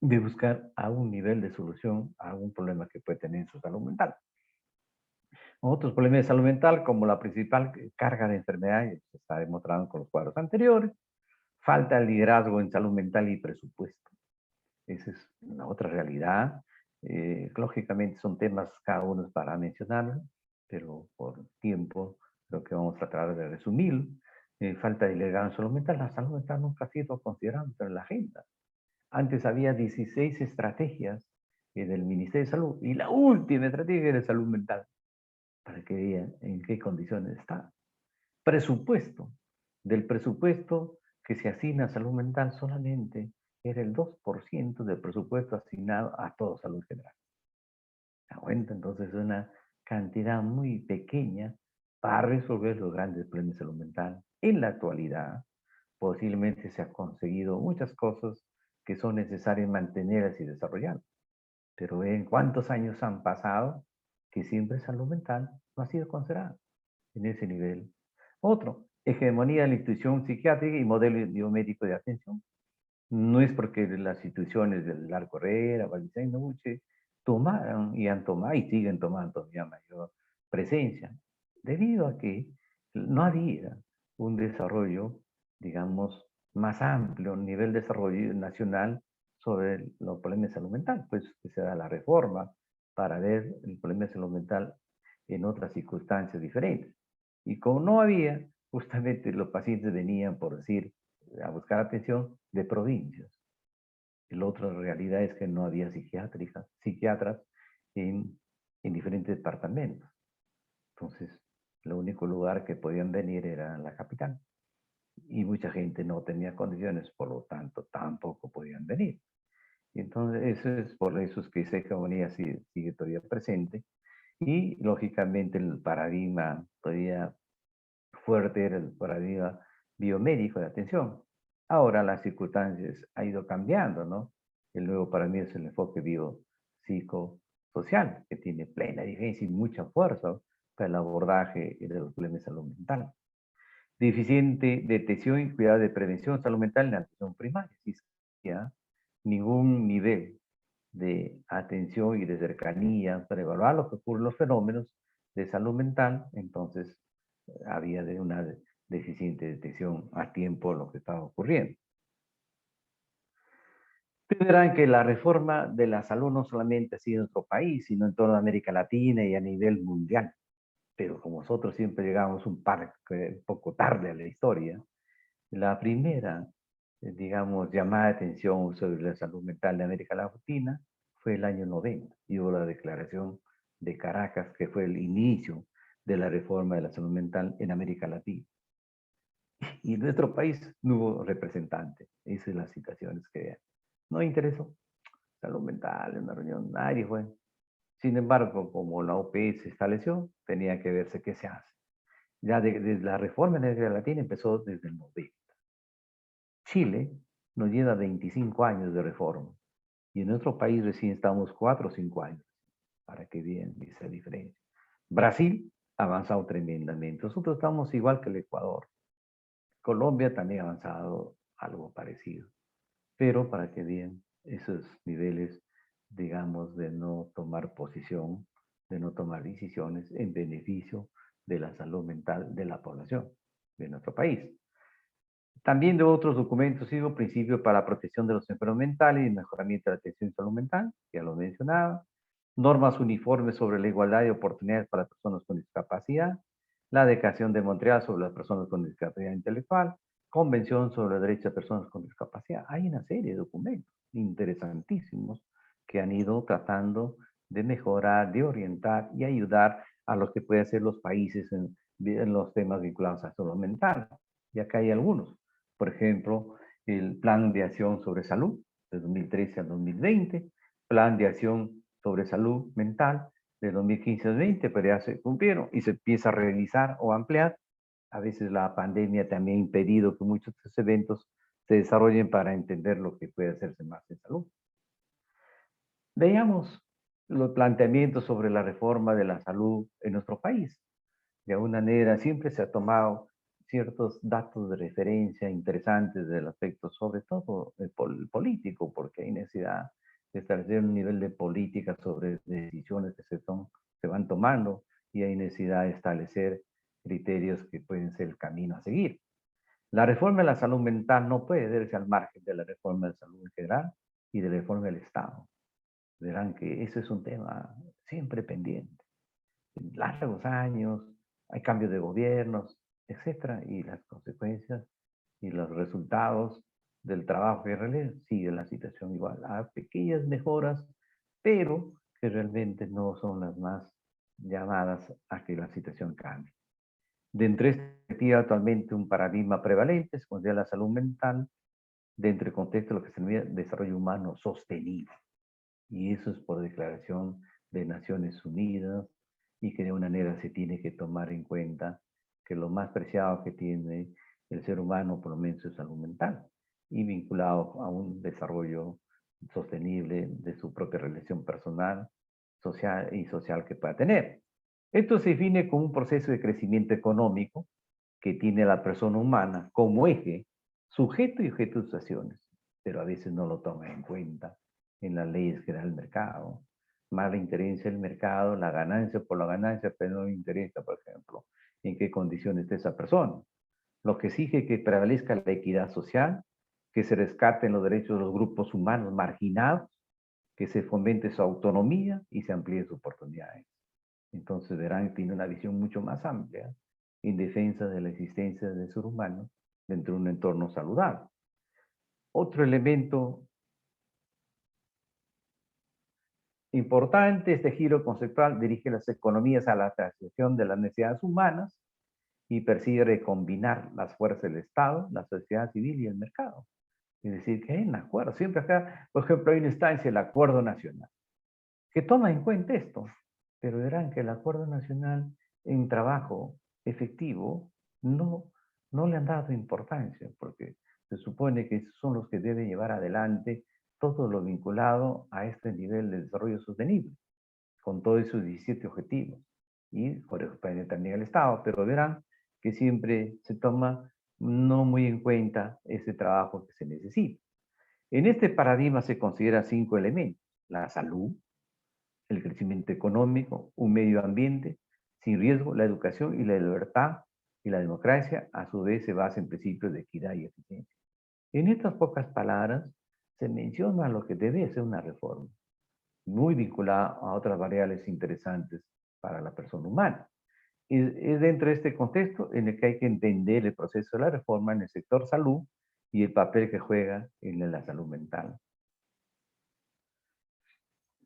de buscar a un nivel de solución a algún problema que puede tener en su salud mental. Otros problemas de salud mental, como la principal carga de enfermedades, se está demostrando con los cuadros anteriores, falta de liderazgo en salud mental y presupuesto. Esa es una otra realidad. Lógicamente son temas cada uno para mencionar, pero por tiempo creo que vamos a tratar de resumir. Falta de liderazgo en salud mental. La salud mental nunca ha sido considerada en la agenda. Antes había 16 estrategias del Ministerio de Salud y la última estrategia era salud mental, para que vean en qué condiciones está. Presupuesto. Del presupuesto que se asigna a salud mental solamente era el 2% del presupuesto asignado a toda salud general. ¿Se cuenta? Entonces es una cantidad muy pequeña para resolver los grandes problemas de salud mental. En la actualidad, posiblemente se ha conseguido muchas cosas que son necesarias mantenerlas y desarrollar. Pero en cuántos años han pasado que siempre salud mental no ha sido considerada en ese nivel. Otro, hegemonía de la institución psiquiátrica y modelo biomédico de atención. No es porque las instituciones del Largo Herrera, Valdicén, Noche, tomaron y han tomado y siguen tomando todavía mayor presencia, debido a que no había un desarrollo, digamos, más amplio, un nivel de desarrollo nacional sobre los problemas de salud mental, pues que se da la reforma para ver el problema de salud mental en otras circunstancias diferentes. Y como no había, justamente los pacientes venían, por decir, a buscar atención de provincias. La otra realidad es que no había psiquiatras en diferentes departamentos. Entonces, el único lugar que podían venir era la capital. Y mucha gente no tenía condiciones, por lo tanto, tampoco podían venir. Y entonces, eso es por eso es que esa hegemonía sigue todavía presente. Y, lógicamente, el paradigma todavía fuerte era el paradigma biomédico de atención. Ahora las circunstancias han ido cambiando, ¿no? El nuevo paradigma es el enfoque biopsicosocial, que tiene plena vigencia y mucha fuerza para el abordaje de los problemas de salud mental. Deficiente detección y cuidado de prevención de salud mental en la atención primaria. ¿Ya? Ningún nivel de atención y de cercanía para evaluar lo que ocurre, los fenómenos de salud mental, entonces había de una deficiente detección a tiempo lo que estaba ocurriendo. Ustedes verán que la reforma de la salud no solamente ha sido en nuestro país, sino en toda América Latina y a nivel mundial. Pero como nosotros siempre llegamos un poco tarde a la historia, la primera, digamos, llamada de atención sobre la salud mental de América Latina fue el año 90 y hubo la declaración de Caracas, que fue el inicio de la reforma de la salud mental en América Latina. Y en nuestro país no hubo representante. Esa es la situación que no interesó. Salud mental, en una reunión, nadie fue. Sin embargo, como la OPS se estableció, tenía que verse qué se hace. Ya desde la reforma en América Latina empezó desde el 90. Chile nos lleva 25 años de reforma y en nuestro país recién estamos 4 o 5 años, para que vean esa diferencia. Brasil ha avanzado tremendamente. Nosotros estamos igual que el Ecuador. Colombia también ha avanzado algo parecido, pero para que vean esos niveles, digamos, de no tomar posición, de no tomar decisiones en beneficio de la salud mental de la población de nuestro país. También de otros documentos, sigo principios para la protección de los enfermos mentales y mejoramiento de la atención en salud mental, ya lo mencionaba. Normas uniformes sobre la igualdad de oportunidades para personas con discapacidad. La Declaración de Montreal sobre las personas con discapacidad intelectual. Convención sobre los derechos de personas con discapacidad. Hay una serie de documentos interesantísimos que han ido tratando de mejorar, de orientar y ayudar a los que pueden ser los países en los temas vinculados a la salud mental. Y acá hay algunos. Por ejemplo, el Plan de Acción sobre Salud de 2013 al 2020, Plan de Acción sobre Salud Mental de 2015 al 20, pero ya se cumplieron y se empieza a revisar o ampliar. A veces la pandemia también ha impedido que muchos de estos eventos se desarrollen para entender lo que puede hacerse más en salud. Veamos los planteamientos sobre la reforma de la salud en nuestro país. De alguna manera siempre se ha tomado ciertos datos de referencia interesantes del aspecto, sobre todo el político, porque hay necesidad de establecer un nivel de política sobre decisiones que se van tomando y hay necesidad de establecer criterios que pueden ser el camino a seguir. La reforma de la salud mental no puede verse al margen de la reforma de salud en general y de la reforma del Estado. Verán que ese es un tema siempre pendiente. En largos años, hay cambios de gobiernos, etcétera, y las consecuencias y los resultados del trabajo que realiza sigue la situación igual. Hay pequeñas mejoras, pero que realmente no son las más llamadas a que la situación cambie. Dentro de esta perspectiva, actualmente un paradigma prevalente es considera la salud mental dentro del contexto de lo que se denomina desarrollo humano sostenible. Y eso es por declaración de Naciones Unidas y que de una manera se tiene que tomar en cuenta que lo más preciado que tiene el ser humano, por lo menos, es salud mental y vinculado a un desarrollo sostenible de su propia relación personal, social que pueda tener. Esto se define como un proceso de crecimiento económico que tiene a la persona humana como eje, sujeto y objeto de sus acciones, pero a veces no lo toma en cuenta en las leyes que da el mercado. Más le interesa el mercado, la ganancia por la ganancia, pero no le interesa, por ejemplo, en qué condiciones está esa persona. Lo que exige que prevalezca la equidad social, que se rescaten los derechos de los grupos humanos marginados, que se fomente su autonomía y se amplíen sus oportunidades. Entonces verán que tiene una visión mucho más amplia en defensa de la existencia del ser humano dentro de un entorno saludable. Otro elemento importante, este giro conceptual dirige las economías a la satisfacción de las necesidades humanas y persigue recombinar las fuerzas del Estado, la sociedad civil y el mercado. Es decir, que hay un acuerdo. Siempre acá, por ejemplo, hay una instancia, el Acuerdo Nacional, que toma en cuenta esto, pero verán que el Acuerdo Nacional en trabajo efectivo no, no le han dado importancia, porque se supone que son los que deben llevar adelante todo lo vinculado a este nivel de desarrollo sostenible, con todos sus 17 objetivos, y por eso también el Estado, pero verán que siempre se toma no muy en cuenta ese trabajo que se necesita. En este paradigma se consideran 5 elementos: la salud, el crecimiento económico, un medio ambiente sin riesgo, la educación y la libertad y la democracia, a su vez, se basa en principios de equidad y eficiencia. En estas pocas palabras se menciona lo que debe ser una reforma, muy vinculada a otras variables interesantes para la persona humana. Es dentro de este contexto en el que hay que entender el proceso de la reforma en el sector salud y el papel que juega en la salud mental.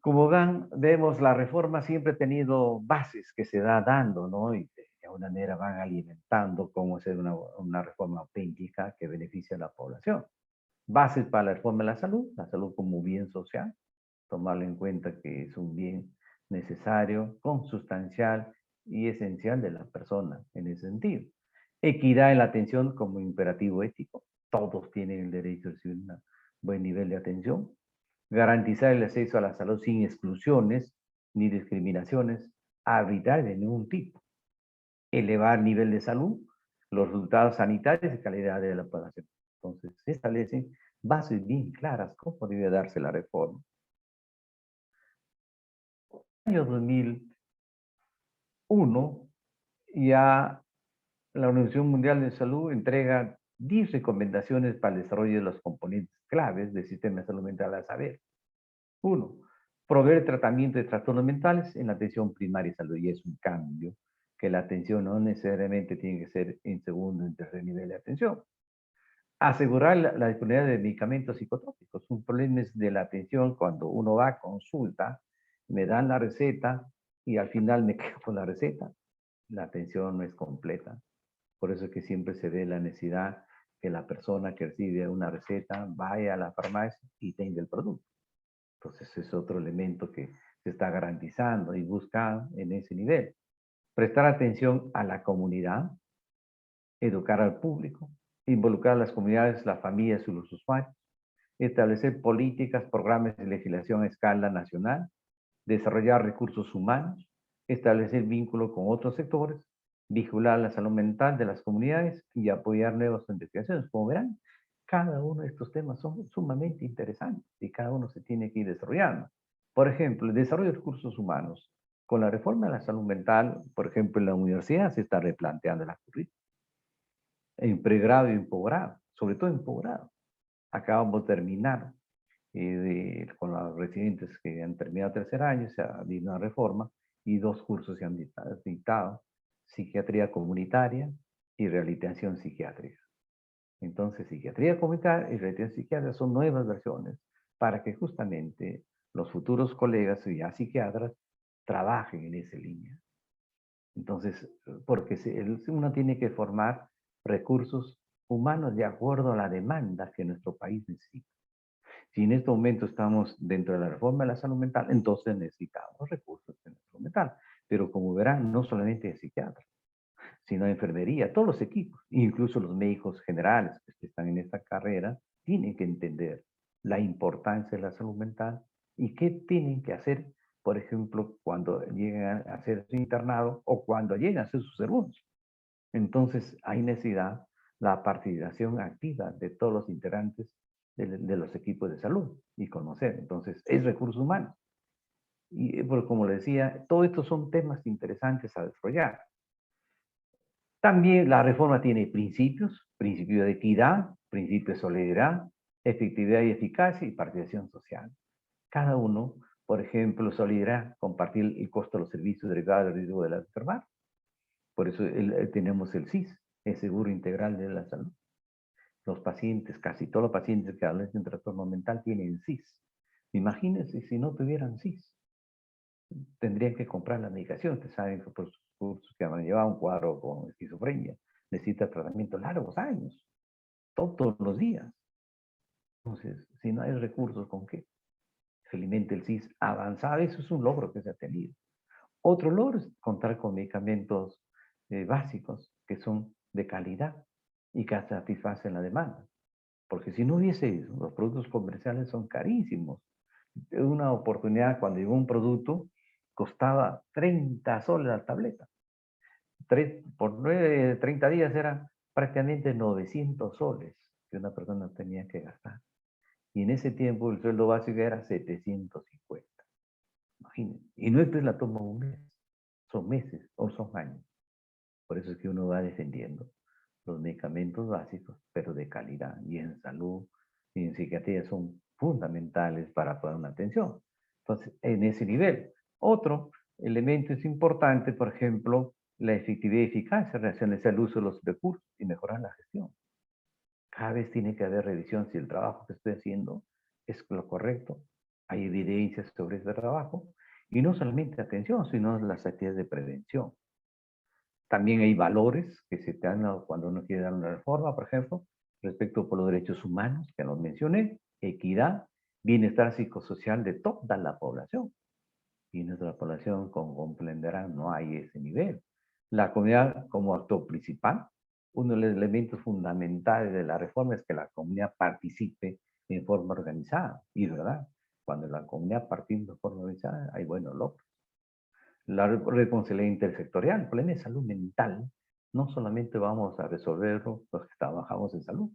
Como vemos, la reforma siempre ha tenido bases que se da dando, ¿no? Y de alguna manera van alimentando cómo ser una reforma auténtica que beneficia a la población. Bases para la reforma de la salud como bien social, tomarlo en cuenta que es un bien necesario, consustancial y esencial de la persona en ese sentido. Equidad en la atención como imperativo ético. Todos tienen el derecho a recibir un buen nivel de atención. Garantizar el acceso a la salud sin exclusiones ni discriminaciones arbitrarias de ningún tipo. Elevar el nivel de salud, los resultados sanitarios y calidad de la población. Entonces, se establecen bases bien claras cómo debe darse la reforma. En el año 2001, ya la Organización Mundial de Salud entrega 10 recomendaciones para el desarrollo de los componentes claves del sistema de salud mental, a saber: 1. Proveer tratamiento de trastornos mentales en la atención primaria de salud. Y es un cambio, que la atención no necesariamente tiene que ser en segundo y tercer nivel de atención. Asegurar la disponibilidad de medicamentos psicotrópicos. Un problema es de la atención cuando uno va a consulta, me dan la receta y al final me quedo con la receta. La atención no es completa. Por eso es que siempre se ve la necesidad que la persona que recibe una receta vaya a la farmacia y tenga el producto. Entonces es otro elemento que se está garantizando y busca en ese nivel. Prestar atención a la comunidad, educar al público, involucrar a las comunidades, las familias y los usuarios, establecer políticas, programas de legislación a escala nacional, desarrollar recursos humanos, establecer vínculos con otros sectores, vigilar la salud mental de las comunidades y apoyar nuevas investigaciones. Como verán, cada uno de estos temas son sumamente interesantes y cada uno se tiene que ir desarrollando. Por ejemplo, el desarrollo de recursos humanos. Con la reforma de la salud mental, por ejemplo, en la universidad se está replanteando la currícula, en pregrado y en posgrado, sobre todo en posgrado. Acabamos de terminar con los residentes que han terminado tercer año, se ha habido una reforma y 2 cursos se han dictado, psiquiatría comunitaria y rehabilitación psiquiátrica. Entonces, psiquiatría comunitaria y rehabilitación psiquiátrica son nuevas versiones para que justamente los futuros colegas y ya psiquiatras trabajen en esa línea. Entonces, porque uno tiene que formar recursos humanos de acuerdo a la demanda que nuestro país necesita. Si en este momento estamos dentro de la reforma de la salud mental, entonces necesitamos recursos de salud mental. Pero como verán, no solamente de psiquiatras, sino de enfermería, todos los equipos, incluso los médicos generales que están en esta carrera, tienen que entender la importancia de la salud mental y qué tienen que hacer, por ejemplo, cuando llegan a hacer su internado o cuando llegan a hacer sus servicios. Entonces, hay necesidad la participación activa de todos los integrantes de los equipos de salud y conocer. Entonces, es recursos humanos. Y pues, como le decía, todos estos son temas interesantes a desarrollar. También la reforma tiene principios, principio de equidad, principio de solidaridad, efectividad y eficacia y participación social. Cada uno, por ejemplo, solidaridad, compartir el costo de los servicios derivados del riesgo de la enfermedad. Por eso tenemos el SIS, el Seguro Integral de la Salud. Los pacientes, casi todos los pacientes que adolecen de trastorno mental tienen SIS. Imagínense si no tuvieran SIS. Tendrían que comprar la medicación. Ustedes saben que por sus cursos que han llevado un cuadro con esquizofrenia necesita tratamiento largos años, todos los días. Entonces, si no hay recursos, ¿con qué? Felizmente el SIS avanzado, eso es un logro que se ha tenido. Otro logro es contar con medicamentos básicos que son de calidad y que satisfacen la demanda. Porque si no hubiese eso, los productos comerciales son carísimos. Una oportunidad, cuando llegó un producto, costaba 30 soles la tableta. Por 30 días eran prácticamente 900 soles que una persona tenía que gastar. Y en ese tiempo el sueldo básico era 750. Imagínense. Y no es que la toma un mes, son meses o son años. Por eso es que uno va defendiendo los medicamentos básicos, pero de calidad. Y en salud y en psiquiatría son fundamentales para toda una atención. Entonces, en ese nivel. Otro elemento es importante, por ejemplo, la efectividad y eficacia relacionadas al uso de los recursos y mejorar la gestión. Cada vez tiene que haber revisión si el trabajo que estoy haciendo es lo correcto. Hay evidencias sobre ese trabajo. Y no solamente atención, sino las actividades de prevención. También hay valores que se te han dado cuando uno quiere dar una reforma, por ejemplo, respecto por los derechos humanos, que los mencioné, equidad, bienestar psicosocial de toda la población. Y nuestra población, como comprenderán, no hay ese nivel. La comunidad como actor principal, uno de los elementos fundamentales de la reforma es que la comunidad participe en forma organizada. Y es verdad, cuando la comunidad participa en forma organizada, hay buenos logros. La responsabilidad intersectorial, el problema de salud mental, no solamente vamos a resolverlo los que trabajamos en salud,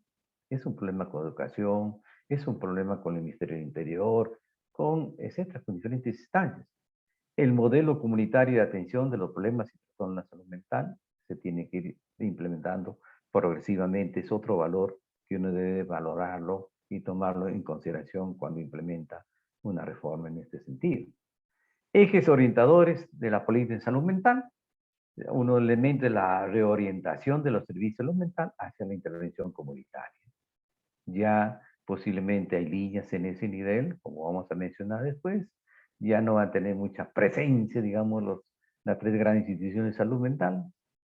es un problema con educación, es un problema con el Ministerio del Interior, con, etcétera, con diferentes instancias. El modelo comunitario de atención de los problemas con la salud mental se tiene que ir implementando progresivamente, es otro valor que uno debe valorarlo y tomarlo en consideración cuando implementa una reforma en este sentido. Ejes orientadores de la política de salud mental. Uno elemento de la reorientación de los servicios de salud mental hacia la intervención comunitaria. Ya posiblemente hay líneas en ese nivel, como vamos a mencionar después. Ya no van a tener mucha presencia, digamos, las 3 grandes instituciones de salud mental.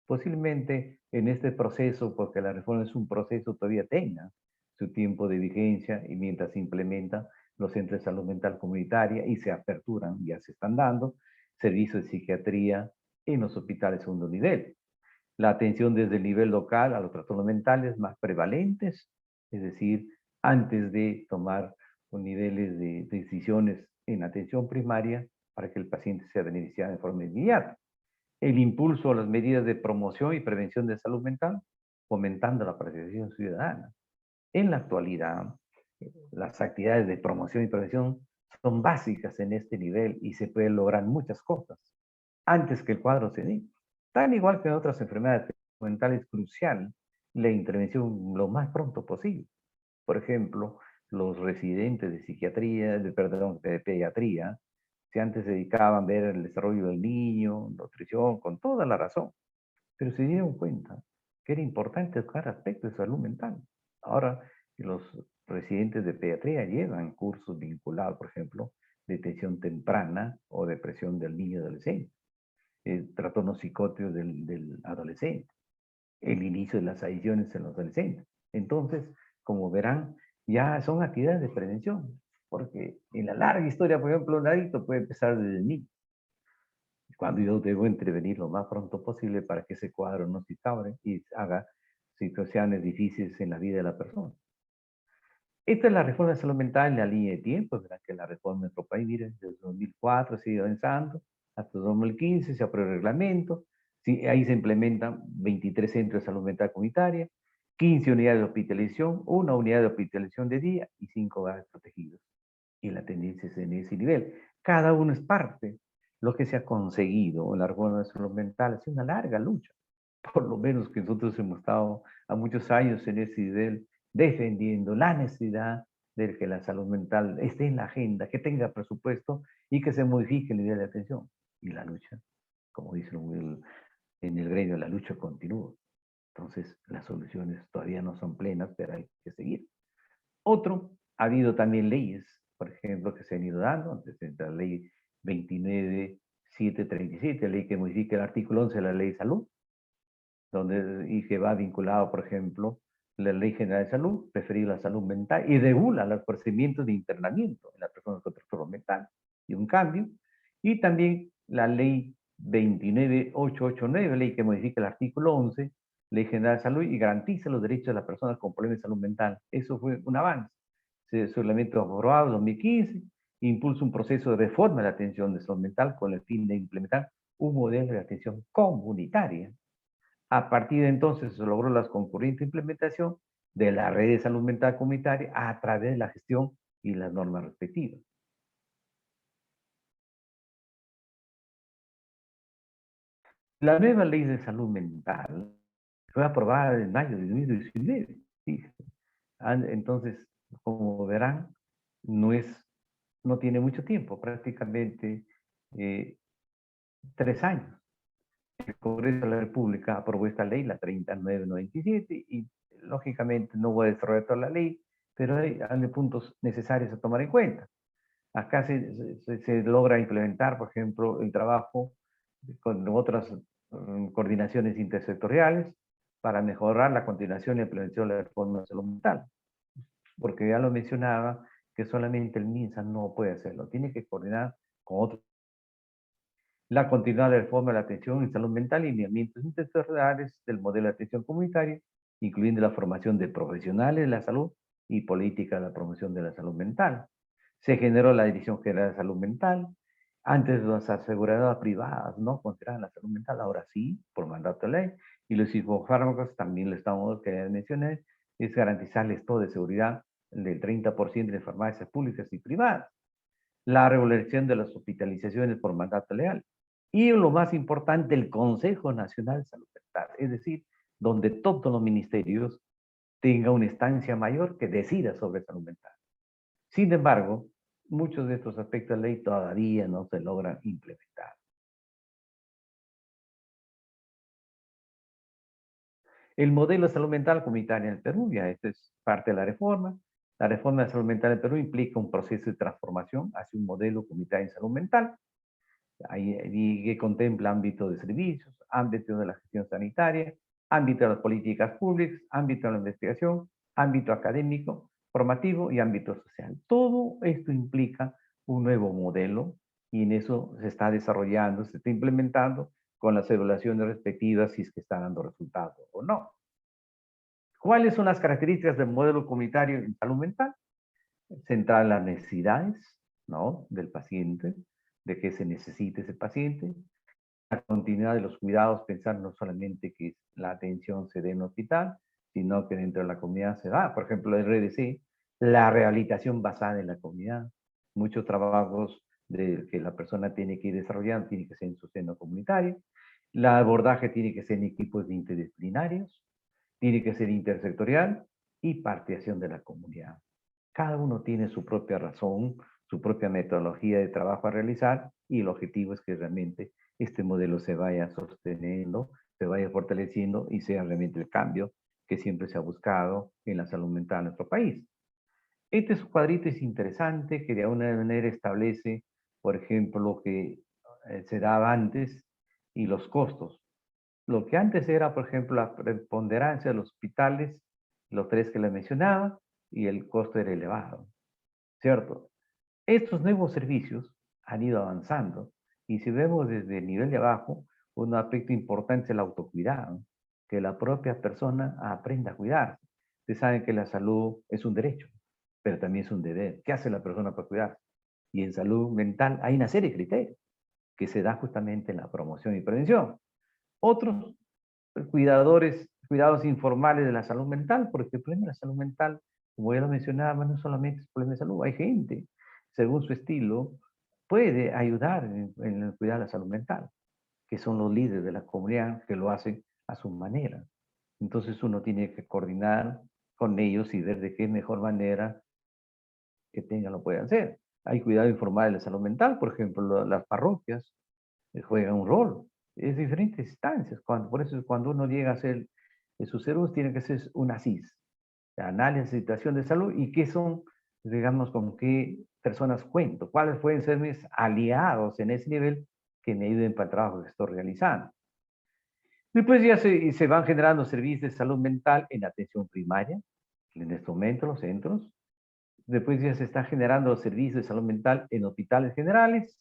Posiblemente en este proceso, porque la reforma es un proceso, todavía tenga su tiempo de vigencia y mientras se implementa, los centros de salud mental comunitaria y se aperturan, ya se están dando, servicios de psiquiatría en los hospitales de segundo nivel. La atención desde el nivel local a los trastornos mentales más prevalentes, es decir, antes de tomar niveles de decisiones en atención primaria para que el paciente sea beneficiado de forma inmediata. El impulso a las medidas de promoción y prevención de salud mental, fomentando la participación ciudadana. En la actualidad, las actividades de promoción y prevención son básicas en este nivel y se pueden lograr muchas cosas antes que el cuadro se dé. Tan igual que en otras enfermedades mentales, es crucial la intervención lo más pronto posible. Por ejemplo, los residentes de psiquiatría, de pediatría, que antes se dedicaban a ver el desarrollo del niño, nutrición, con toda la razón, pero se dieron cuenta que era importante educar aspectos de salud mental. Ahora, los residentes de pediatría llevan cursos vinculados, por ejemplo, detención temprana o depresión del niño y adolescente, trastornos psicóticos del adolescente, el inicio de las adicciones en los adolescentes. Entonces, como verán, ya son actividades de prevención, porque en la larga historia, por ejemplo, un adicto puede empezar desde el niño, cuando yo debo intervenir lo más pronto posible para que ese cuadro no se instaure y haga situaciones difíciles en la vida de la persona. Esta es la reforma de salud mental en la línea de tiempo, ¿verdad? Que la reforma en nuestro país, miren, desde 2004 ha sido avanzando, hasta 2015 se aprueba el reglamento, sí, ahí se implementan 23 centros de salud mental comunitaria, 15 unidades de hospitalización, una unidad de hospitalización de día y 5 hogares protegidos. Y la tendencia es en ese nivel. Cada uno es parte. Lo que se ha conseguido en la reforma de salud mental ha sido una larga lucha. Por lo menos que nosotros hemos estado a muchos años en ese nivel defendiendo la necesidad de que la salud mental esté en la agenda, que tenga presupuesto y que se modifique el nivel de atención. Y la lucha, como dicen en el gremio, la lucha continúa. Entonces, las soluciones todavía no son plenas, pero hay que seguir. Otro, ha habido también leyes, por ejemplo, que se han ido dando, antes de la ley 29.737, ley que modifica el artículo 11 de la ley de salud, y que va vinculado, por ejemplo, la Ley General de Salud, referida a la salud mental, y regula los procedimientos de internamiento en las personas con trastorno mental, y un cambio, y también la Ley 29.889, ley que modifica el artículo 11, Ley General de Salud, y garantiza los derechos de las personas con problemas de salud mental. Eso fue un avance. Su reglamento aprobado en 2015, impulsa un proceso de reforma de la atención de salud mental con el fin de implementar un modelo de atención comunitaria. A partir de entonces se logró la concurrente implementación de la red de salud mental comunitaria a través de la gestión y las normas respectivas. La nueva ley de salud mental fue aprobada en mayo de 2019. ¿Sí? Entonces, como verán, no, es, no tiene mucho tiempo, prácticamente 3 años. El Congreso de la República aprobó esta ley, la 3997, y lógicamente no voy a desarrollar toda la ley, pero hay puntos necesarios a tomar en cuenta. Acá se logra implementar, por ejemplo, el trabajo con otras coordinaciones intersectoriales para mejorar la continuación y implementación de la reforma de salud mental. Porque ya lo mencionaba, que solamente el MINSA no puede hacerlo, tiene que coordinar con otros. La continuada reforma de la atención en salud mental y lineamientos intersectoriales del modelo de atención comunitaria, incluyendo la formación de profesionales de la salud y política de la promoción de la salud mental. Se generó la Dirección General de Salud Mental. Antes las aseguradoras privadas no consideraban la salud mental, ahora sí, por mandato de ley. Y los psicofármacos también le estamos, que mencioné, es garantizarles todo de seguridad del 30% de farmacias públicas y privadas. La regulación de las hospitalizaciones por mandato legal. Y lo más importante, el Consejo Nacional de Salud Mental, es decir, donde todos los ministerios tengan una instancia mayor que decida sobre salud mental. Sin embargo, muchos de estos aspectos de ley todavía no se logran implementar. El modelo de salud mental comunitaria en el Perú, ya esta es parte de la reforma. La reforma de salud mental en el Perú implica un proceso de transformación hacia un modelo comunitario en salud mental, ahí que contempla ámbito de servicios, ámbito de la gestión sanitaria, ámbito de las políticas públicas, ámbito de la investigación, ámbito académico formativo y ámbito social. Todo esto implica un nuevo modelo y en eso se está desarrollando, se está implementando con las evaluaciones respectivas si es que está dando resultados o no. ¿Cuáles son las características del modelo comunitario en salud mental? Centrar las necesidades, ¿no?, del paciente, de qué se necesita ese paciente, la continuidad de los cuidados, pensar no solamente que la atención se dé en el hospital, sino que dentro de la comunidad se da. Por ejemplo, el RDC, la rehabilitación basada en la comunidad. Muchos trabajos que la persona tiene que ir desarrollando tiene que ser en su seno comunitario. El abordaje tiene que ser en equipos interdisciplinarios, tiene que ser intersectorial y participación de la comunidad. Cada uno tiene su propia razón, su propia metodología de trabajo a realizar y el objetivo es que realmente este modelo se vaya sosteniendo, se vaya fortaleciendo y sea realmente el cambio que siempre se ha buscado en la salud mental en nuestro país. Este cuadrito es interesante que de alguna manera establece, por ejemplo, lo que se daba antes y los costos. Lo que antes era, por ejemplo, la preponderancia de los hospitales, los tres que les mencionaba, y el costo era elevado, ¿cierto? Estos nuevos servicios han ido avanzando y si vemos desde el nivel de abajo, un aspecto importante es el autocuidado, que la propia persona aprenda a cuidarse. Ustedes saben que la salud es un derecho, pero también es un deber. ¿Qué hace la persona para cuidarse? Y en salud mental hay una serie de criterios que se da justamente en la promoción y prevención. Otros cuidados informales de la salud mental, porque el problema de la salud mental, como ya lo mencionaba, no solamente es un problema de salud, hay gente, según su estilo, puede ayudar en el cuidado de la salud mental, que son los líderes de la comunidad que lo hacen a su manera. Entonces uno tiene que coordinar con ellos y ver de qué mejor manera que tengan lo pueden hacer. Hay cuidado informal de la salud mental, por ejemplo, las parroquias juegan un rol. Es diferentes instancias. Por eso cuando uno llega a ser su CERUS, tiene que ser una CIS, análisis de situación de salud y qué son, digamos, con qué personas cuento, cuáles pueden ser mis aliados en ese nivel que me ayuden para el trabajo que estoy realizando. Después ya se van generando servicios de salud mental en atención primaria, en este momento los centros. Después ya se está generando servicios de salud mental en hospitales generales,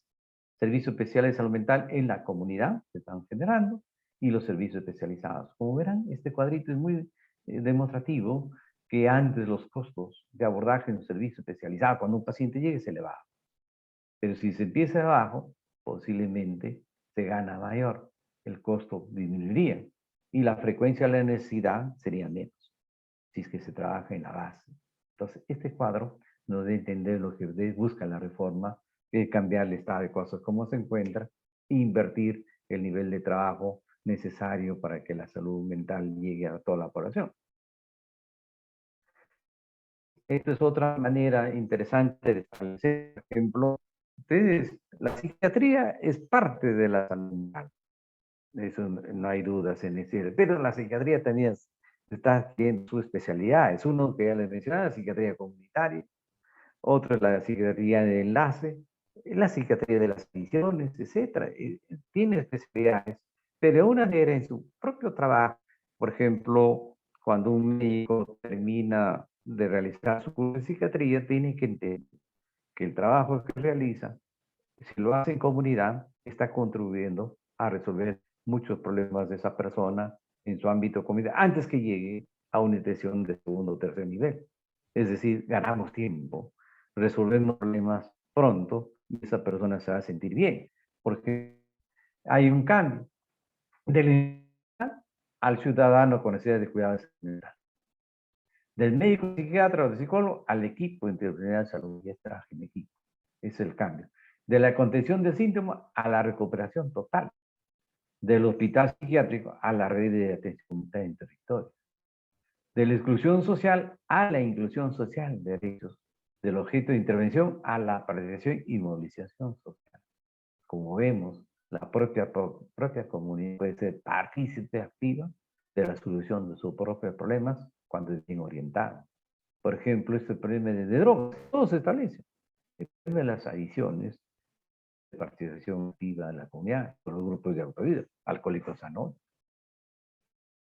servicios especiales de salud mental en la comunidad, se están generando, y los servicios especializados. Como verán, este cuadrito es muy demostrativo que antes los costos de abordaje en un servicio especializado, cuando un paciente llegue, se elevaba. Pero si se empieza de abajo, posiblemente se gana mayor, el costo disminuiría y la frecuencia de la necesidad sería menos, si es que se trabaja en la base. Entonces, este cuadro nos debe entender lo que busca la reforma, que es cambiar el estado de cosas como se encuentra e invertir el nivel de trabajo necesario para que la salud mental llegue a toda la población. Esta es otra manera interesante de establecer, por ejemplo, ustedes, la psiquiatría es parte de la salud mental. Eso no hay dudas en decir, pero la psiquiatría también está en sus especialidades. Uno que ya les mencionaba, la psiquiatría comunitaria, otro es la psiquiatría de enlace, la psiquiatría de las adicciones, etcétera. Tiene especialidades, pero de una manera en su propio trabajo, por ejemplo, cuando un médico termina de realizar su curso de psiquiatría, tiene que entender que el trabajo que realiza, si lo hace en comunidad, está contribuyendo a resolver muchos problemas de esa persona en su ámbito comunitario antes que llegue a una atención de segundo o tercer nivel. Es decir, ganamos tiempo, resolvemos problemas pronto y esa persona se va a sentir bien, porque hay un cambio del al ciudadano con necesidad de cuidado de salud mental. Del médico psiquiatra o del psicólogo al equipo interdisciplinario de salud. Ya trabaja en equipo. Es el cambio. De la contención del síntoma a la recuperación total. Del hospital psiquiátrico a la red de atención comunitaria en territorio. De la exclusión social a la inclusión social de derechos. Del objeto de intervención a la participación y movilización social. Como vemos, la propia comunidad puede ser partícipe activa de la solución de sus propios problemas cuando es bien orientada. Por ejemplo, este problema de drogas, todo se establece. El problema de las adicciones, de participación activa de la comunidad, por los grupos de autoayuda, alcohólicos anónimos.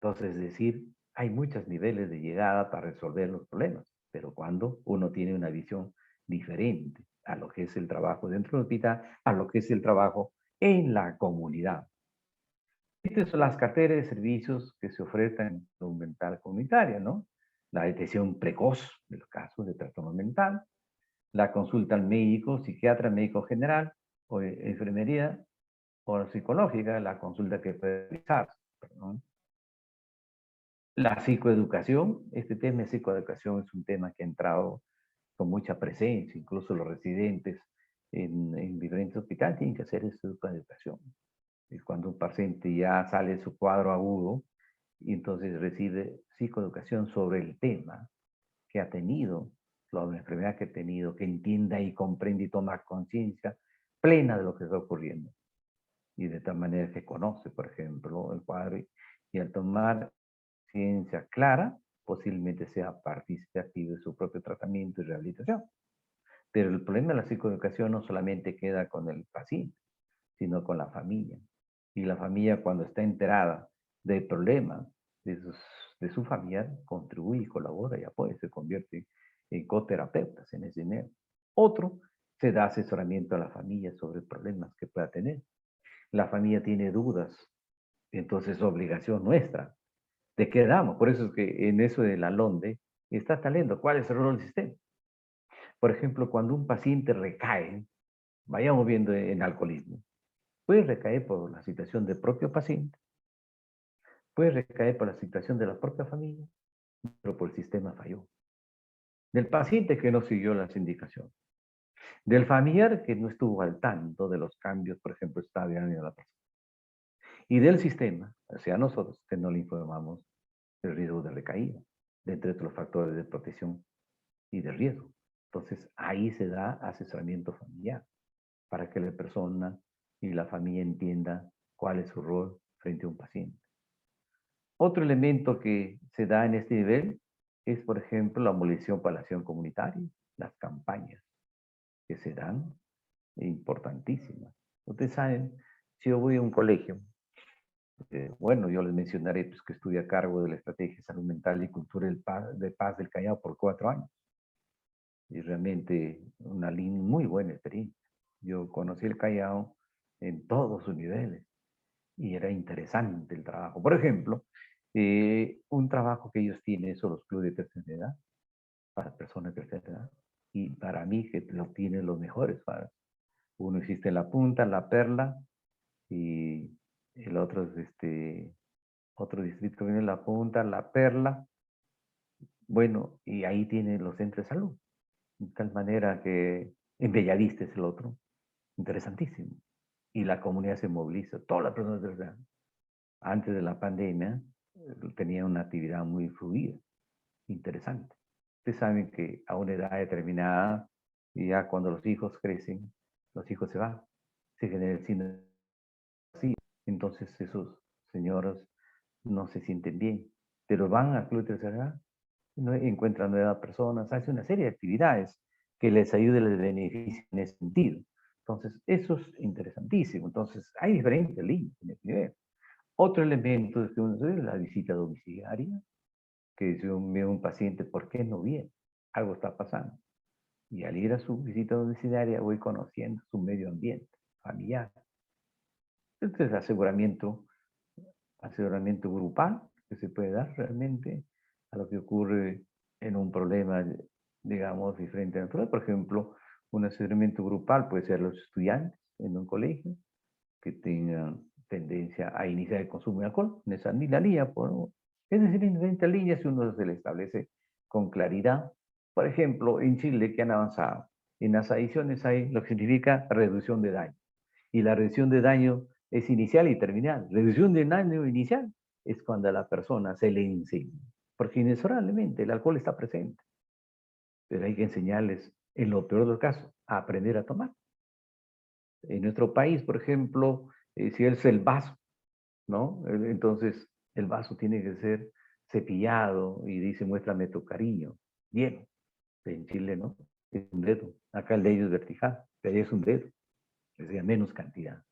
Entonces, es decir, hay muchos niveles de llegada para resolver los problemas, pero pero cuando uno tiene una visión diferente a lo que es el trabajo dentro del hospital, a lo que es el trabajo en la comunidad. Estas son las carteras de servicios que se ofrecen en salud mental comunitaria, ¿no? La detección precoz de los casos de trastorno mental, la consulta al médico, psiquiatra, médico general, o enfermería, o psicológica, la consulta que puede realizarse, ¿no? La psicoeducación, este tema de psicoeducación es un tema que ha entrado con mucha presencia, incluso los residentes en diferentes hospitales tienen que hacer esta psicoeducación. Y cuando un paciente ya sale de su cuadro agudo, y entonces recibe psicoeducación sobre el tema que ha tenido, la enfermedad que ha tenido, que entienda y comprende y toma conciencia plena de lo que está ocurriendo. Y de tal manera que conoce, por ejemplo, el cuadro y al tomar ciencia clara, posiblemente sea partícipe activo de su propio tratamiento y rehabilitación. Pero el problema de la psicoeducación no solamente queda con el paciente, sino con la familia. Y la familia, cuando está enterada del problema de su familiar, contribuye, colabora y apoya, se convierte en coterapeutas en ese nivel. Otro, se da asesoramiento a la familia sobre problemas que pueda tener. La familia tiene dudas, entonces es obligación nuestra. ¿De qué damos? Por eso es que en eso de la LONDE está talento. ¿Cuál es el rol del sistema? Por ejemplo, cuando un paciente recae, vayamos viendo en alcoholismo, puede recaer por la situación del propio paciente, puede recaer por la situación de la propia familia, pero por el sistema falló. Del paciente que no siguió las indicaciones, del familiar que no estuvo al tanto de los cambios, por ejemplo, está bien de la persona, y del sistema, o sea, nosotros que no le informamos del riesgo de recaída, de entre otros factores de protección y de riesgo. Entonces, ahí se da asesoramiento familiar para que la persona y la familia entienda cuál es su rol frente a un paciente. Otro elemento que se da en este nivel es, por ejemplo, la movilización para la acción comunitaria, las campañas que se dan, importantísimas. Ustedes saben, si yo voy a un colegio, bueno, yo les mencionaré pues, que estuve a cargo de la Estrategia de Salud Mental y Cultura de Paz del Callao por 4 años. Y realmente una muy buena experiencia. Yo conocí el Callao en todos sus niveles y era interesante el trabajo. Por ejemplo, un trabajo que ellos tienen son los clubes de tercera edad, para personas de tercera edad, y para mí que lo tienen los mejores. Uno existe en La Punta, La Perla, y el otro es otro distrito que viene en La Punta, La Perla, bueno, y ahí tienen los centros de salud, de tal manera que en Bellavista es el otro, interesantísimo. Y la comunidad se moviliza, todas las personas de tercera edad. Antes de la pandemia, tenía una actividad muy fluida, interesante. Ustedes saben que a una edad determinada, y ya cuando los hijos crecen, los hijos se van, se genera el síndrome así. Entonces esos señores no se sienten bien, pero van al club de tercera edad, no encuentran nuevas personas, hacen una serie de actividades que les ayuden, les beneficien en ese sentido. Entonces, eso es interesantísimo. Entonces, hay diferentes líneas en este nivel. Otro elemento es que uno es la visita domiciliaria, que si un, un paciente, ¿por qué no viene? Algo está pasando. Y al ir a su visita domiciliaria voy conociendo su medio ambiente familiar. Este es asesoramiento grupal que se puede dar realmente a lo que ocurre en un problema, digamos, diferente a natural. Por ejemplo, un asesoramiento grupal puede ser los estudiantes en un colegio que tengan tendencia a iniciar el consumo de alcohol, en esa ni la línea, es decir, en diferentes líneas si uno se le establece con claridad. Por ejemplo, en Chile que han avanzado, en las adiciones hay lo que significa reducción de daño. Y la reducción de daño es inicial y terminal. Reducción de daño inicial es cuando a la persona se le enseña, porque inexorablemente el alcohol está presente, pero hay que enseñarles, en lo peor del caso, a aprender a tomar. En nuestro país, por ejemplo, si es el vaso, ¿no? Entonces, el vaso tiene que ser cepillado y dice, muéstrame tu cariño. Bien, en Chile, ¿no? Es un dedo. Acá el de ellos es vertical, pero es un dedo. Es decir, menos cantidad.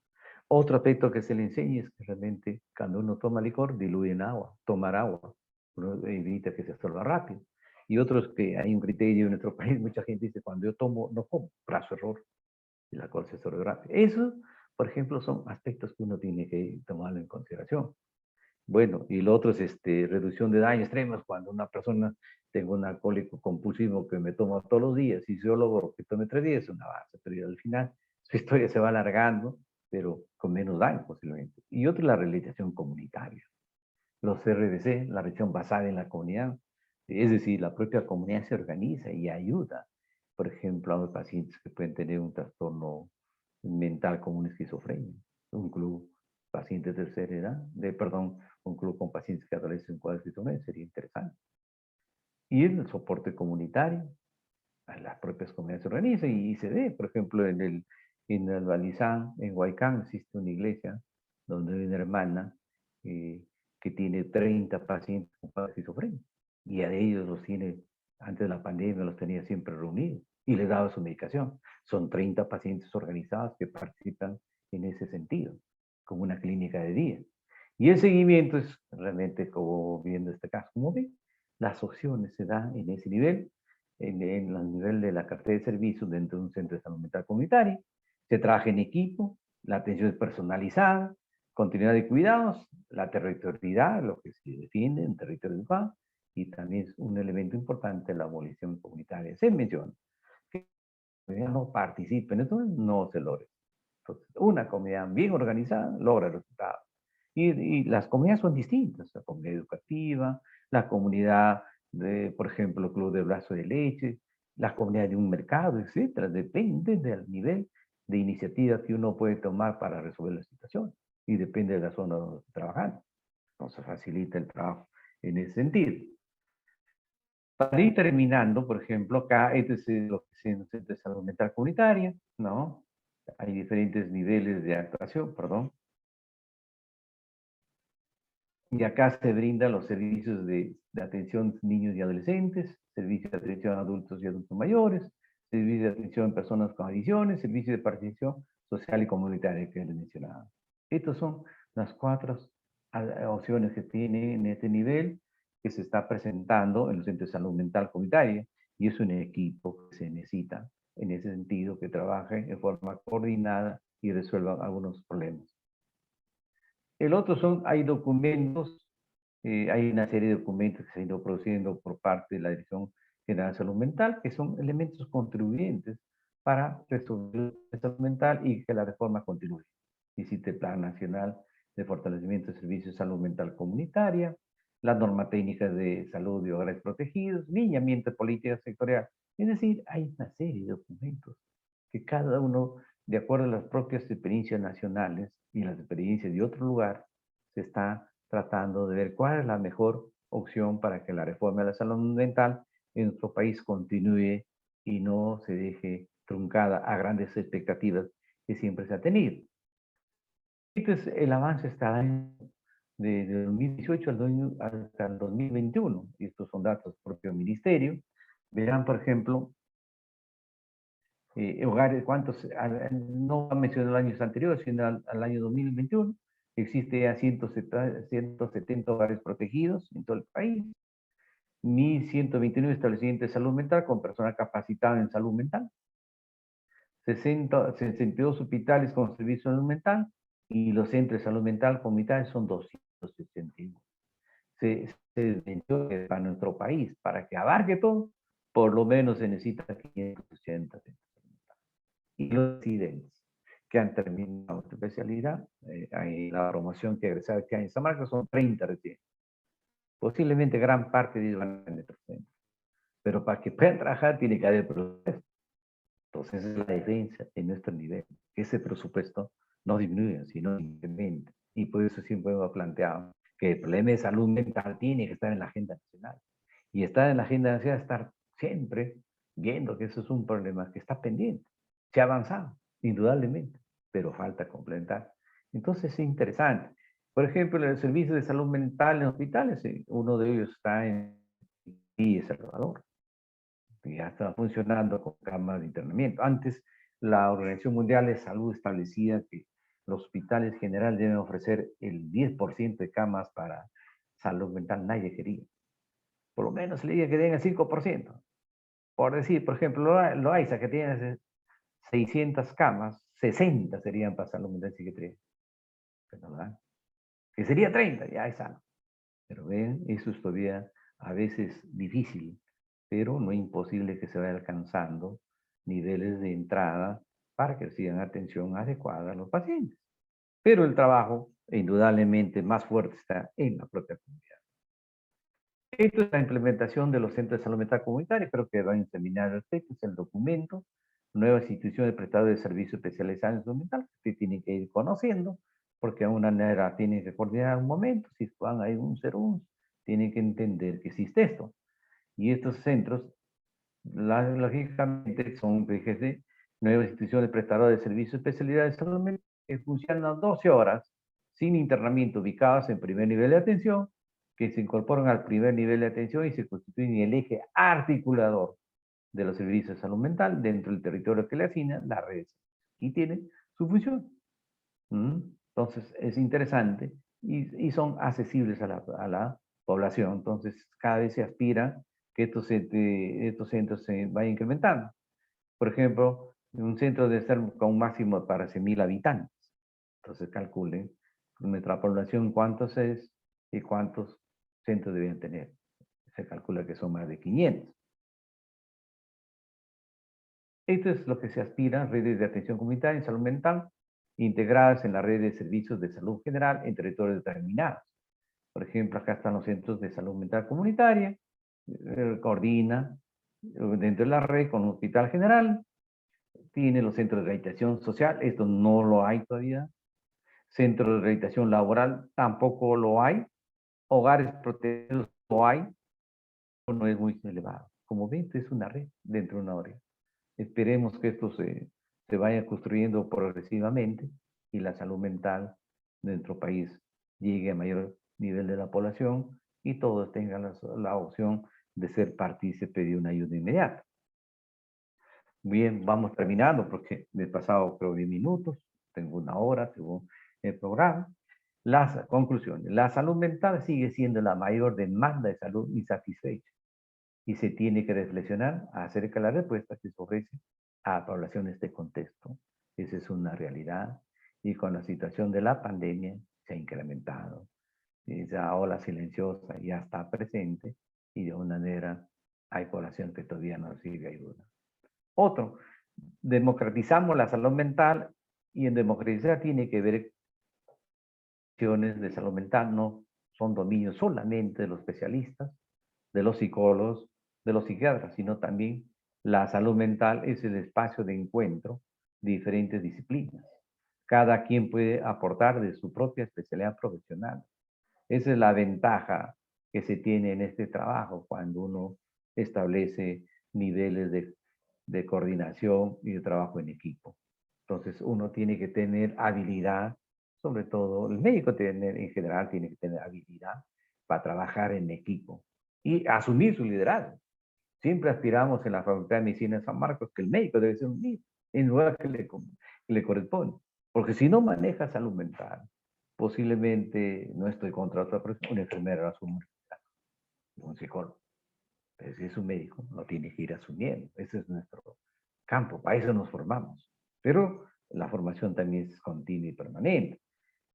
Otro aspecto que se le enseña es que realmente cuando uno toma licor, diluye en agua, tomar agua. Uno evita que se absorba rápido. Y otros que hay un criterio en nuestro país, mucha gente dice, cuando yo tomo, no como, brazo error, y la cosa es orográfica. Eso, por ejemplo, son aspectos que uno tiene que tomarlo en consideración. Bueno, y lo otro es reducción de daños extremos, cuando una persona tengo un alcohólico compulsivo que me toma todos los días, y si yo logro que tome 3 días, es un avance, pero al final su historia se va alargando, pero con menos daño posiblemente. Y otra es la realización comunitaria. Los RDC, la reacción basada en la comunidad, es decir, la propia comunidad se organiza y ayuda. Por ejemplo, a los pacientes que pueden tener un trastorno mental como una esquizofrenia, un club pacientes de tercera edad, perdón, un club con pacientes que adolecen con esquizofrenia, sería interesante. Y el soporte comunitario, a las propias comunidades se organizan y se ve, por ejemplo, en el Balizán, en Huaycán, existe una iglesia donde hay una hermana eh, que tiene 30 pacientes con esquizofrenia. Y a ellos los tiene, antes de la pandemia, los tenía siempre reunidos y les daba su medicación. Son 30 pacientes organizados que participan en ese sentido, como una clínica de día. Y el seguimiento es realmente como viendo este caso. Como ven, las opciones se dan en ese nivel, en el nivel de la cartera de servicios dentro de un centro de salud mental comunitario. Se trabaja en equipo, la atención es personalizada, continuidad de cuidados, la territorialidad, lo que se defiende en territorio educado, y también es un elemento importante la abolición comunitaria. Se menciona que la comunidad no participe en esto, no se logra. Entonces, una comunidad bien organizada logra resultados. Y las comunidades son distintas, la comunidad educativa, la comunidad de, por ejemplo, club de brazo de leche, la comunidad de un mercado, etcétera. Depende del nivel de iniciativa que uno puede tomar para resolver la situación y depende de la zona donde esté trabajando. Entonces facilita el trabajo en ese sentido. Para ir terminando, por ejemplo, acá, este es lo que es el Centro de Salud Mental Comunitaria, ¿no? Hay diferentes niveles de actuación, perdón. Y acá se brindan los servicios de atención a niños y adolescentes, servicios de atención a adultos y adultos mayores, servicios de atención a personas con adicciones, servicios de participación social y comunitaria que les mencionaba. Estas son las 4 opciones que tiene en este nivel que se está presentando en los centros de salud mental comunitaria, y es un equipo que se necesita en ese sentido, que trabaje en forma coordinada y resuelva algunos problemas. El otro son, hay documentos, hay una serie de documentos que se han ido produciendo por parte de la Dirección General de Salud Mental, que son elementos contribuyentes para resolver la salud mental y que la reforma continúe. Existe el Plan Nacional de Fortalecimiento de Servicios de Salud Mental Comunitaria, la norma técnica de salud de hogares protegidos, lineamiento de política sectorial. Es decir, hay una serie de documentos que cada uno, de acuerdo a las propias experiencias nacionales y las experiencias de otro lugar, se está tratando de ver cuál es la mejor opción para que la reforma de la salud mental en nuestro país continúe y no se deje truncada a grandes expectativas que siempre se ha tenido. Este es el avance hasta el año de 2018 hasta el 2021. Y estos son datos del propio ministerio. Verán, por ejemplo, hogares, cuántos, no mencioné los años anteriores, sino al año 2021, existe ya 170 hogares protegidos en todo el país, 1.129 establecimientos de salud mental con personal capacitado en salud mental, 62 hospitales con servicio de salud mental, y los centros de salud mental comunitarios son 261. Se mencionó que para nuestro país, para que abarque todo, por lo menos se necesita 580 y los residentes que han terminado su especialidad, la promoción que egresaba este año en San Marcos son 30 residentes. Posiblemente gran parte de ellos van a nuestro centro. Pero para que puedan trabajar tiene que haber presupuesto. Entonces es la diferencia en nuestro nivel. Ese presupuesto no disminuye, sino incrementa. Y por eso siempre hemos planteado que el problema de salud mental tiene que estar en la agenda nacional. Y estar en la agenda nacional, estar siempre viendo que eso es un problema que está pendiente. Se ha avanzado, indudablemente, pero falta complementar. Entonces es interesante. Por ejemplo, el servicio de salud mental en hospitales, uno de ellos está en El Salvador, que ya está funcionando con camas de internamiento. Antes, la Organización Mundial de Salud establecía que los hospitales generales deben ofrecer el 10% de camas para salud mental. Nadie quería. por lo menos le diga que den el 5%. Por decir, por ejemplo, Loaiza, que tiene 600 camas, 60 serían para salud mental y psiquiatría. ¿Verdad? Que sería 30, ya es algo. Pero ven, eso es todavía a veces difícil, pero no imposible que se vaya alcanzando niveles de entrada para que reciban atención adecuada a los pacientes. Pero el trabajo, indudablemente, más fuerte está en la propia comunidad. Esto es la implementación de los centros de salud mental comunitaria, creo que van a terminar al respecto, es el documento, nuevas instituciones de prestado de servicios especializados en salud mental, que tienen que ir conociendo, porque de una manera tienen que coordinar un momento, si van a ir un 01, tienen que entender que existe esto. Y estos centros, lógicamente, son, fíjese, nuevas instituciones de prestado de servicios especializados en salud mental, que funcionan 12 horas, sin internamiento, ubicadas en primer nivel de atención, que se incorporan al primer nivel de atención y se constituyen el eje articulador de los servicios de salud mental dentro del territorio que le asigna la red. Y tiene su función. Entonces, es interesante y son accesibles a la población. Entonces, cada vez se aspira que estos centros se vayan incrementando. Por ejemplo, un centro debe ser con un máximo para 100.000 habitantes. Entonces, calculen nuestra población cuántos es y cuántos centros deben tener. Se calcula que son más de 500. Esto es lo que se aspira, redes de atención comunitaria en salud mental, integradas en la red de servicios de salud general en territorios determinados. Por ejemplo, acá están los centros de salud mental comunitaria, coordina dentro de la red con un hospital general, tiene los centros de rehabilitación social, esto no lo hay todavía, centros de rehabilitación laboral tampoco lo hay, hogares protegidos lo hay, no es muy elevado. Como ven, es una red dentro de una área. Esperemos que esto se vaya construyendo progresivamente y la salud mental de nuestro país llegue a mayor nivel de la población y todos tengan la opción de ser partícipe de una ayuda inmediata. Bien, vamos terminando porque me he pasado creo 10 minutos, tengo una hora según el programa. Las conclusiones. La salud mental sigue siendo la mayor demanda de salud insatisfecha y se tiene que reflexionar acerca de la respuesta que se ofrece a población en este contexto. Esa es una realidad y con la situación de la pandemia se ha incrementado. Esa ola silenciosa ya está presente y de una manera hay población que todavía no recibe ayuda. Otro, democratizamos la salud mental y en democratizar tiene que ver cuestiones de salud mental, no son dominios solamente de los especialistas, de los psicólogos, de los psiquiatras, sino también la salud mental es el espacio de encuentro de diferentes disciplinas. Cada quien puede aportar de su propia especialidad profesional. Esa es la ventaja que se tiene en este trabajo cuando uno establece niveles de coordinación y de trabajo en equipo. Entonces uno tiene que tener habilidad, sobre todo el médico en general tiene que tener habilidad para trabajar en equipo y asumir su liderazgo. Siempre aspiramos en la Facultad de Medicina de San Marcos que el médico debe ser un líder en lugar que le corresponde. Porque si no maneja salud mental, posiblemente, no estoy contra otra persona, una enfermera asume un psicólogo. Pero si es un médico, no tiene que ir asumiendo. Ese es nuestro campo, para eso nos formamos. Pero la formación también es continua y permanente.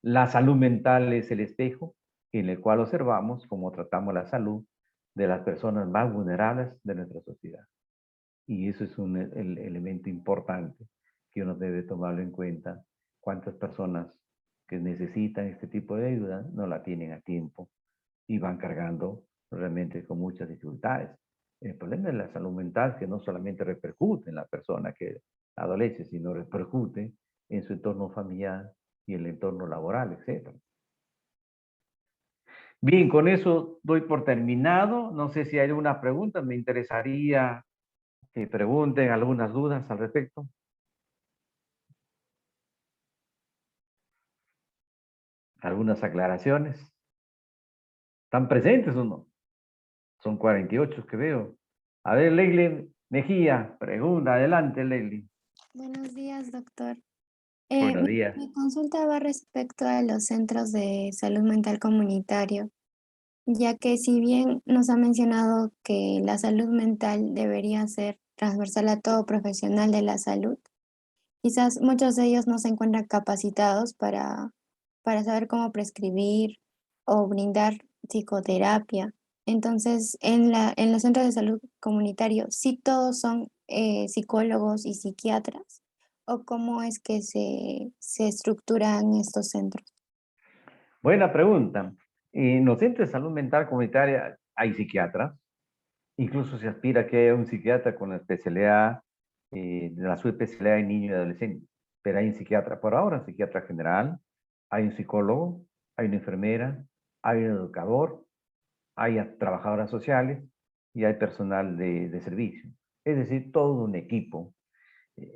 La salud mental es el espejo en el cual observamos cómo tratamos la salud de las personas más vulnerables de nuestra sociedad. Y eso es el elemento importante que uno debe tomarlo en cuenta. Cuántas personas que necesitan este tipo de ayuda no la tienen a tiempo y van cargando realmente con muchas dificultades. El problema de la salud mental es que no solamente repercute en la persona que adolece, sino repercute en su entorno familiar y el entorno laboral, etc. Bien, con eso doy por terminado. No sé si hay alguna pregunta. Me interesaría que pregunten algunas dudas al respecto. Algunas aclaraciones. ¿Están presentes o no? Son 48 que veo. A ver, Leili Mejía, pregunta. Adelante, Leili. Buenos días, doctor. Buenos días. Mi consulta va respecto a los centros de salud mental comunitario. ya que si bien nos ha mencionado que la salud mental debería ser transversal a todo profesional de la salud, quizás muchos de ellos no se encuentran capacitados para saber cómo prescribir o brindar psicoterapia. Entonces, en los centros de salud comunitarios, ¿sí todos son psicólogos y psiquiatras? ¿O cómo es que se estructuran estos centros? Buena pregunta. En los centros de salud mental comunitaria hay psiquiatras. Incluso se aspira a que haya un psiquiatra con la especialidad, de la subespecialidad en niño y adolescente. Pero hay un psiquiatra, por ahora, un psiquiatra general, hay un psicólogo, hay una enfermera, hay un educador, hay trabajadoras sociales y hay personal de servicio. Es decir, todo un equipo.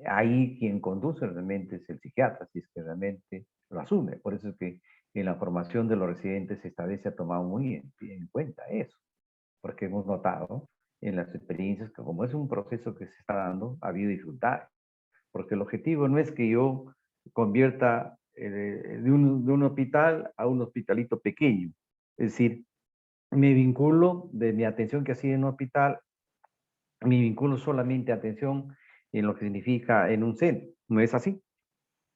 Ahí quien conduce realmente es el psiquiatra, si es que realmente lo asume. Por eso es que en la formación de los residentes esta vez se ha tomado muy en cuenta eso, porque hemos notado en las experiencias que como es un proceso que se está dando, ha habido dificultades, porque el objetivo no es que yo convierta de un hospital a un hospitalito pequeño, es decir, me vinculo de mi atención que hacía en un hospital, me vinculo solamente a atención en lo que significa en un centro, no es así,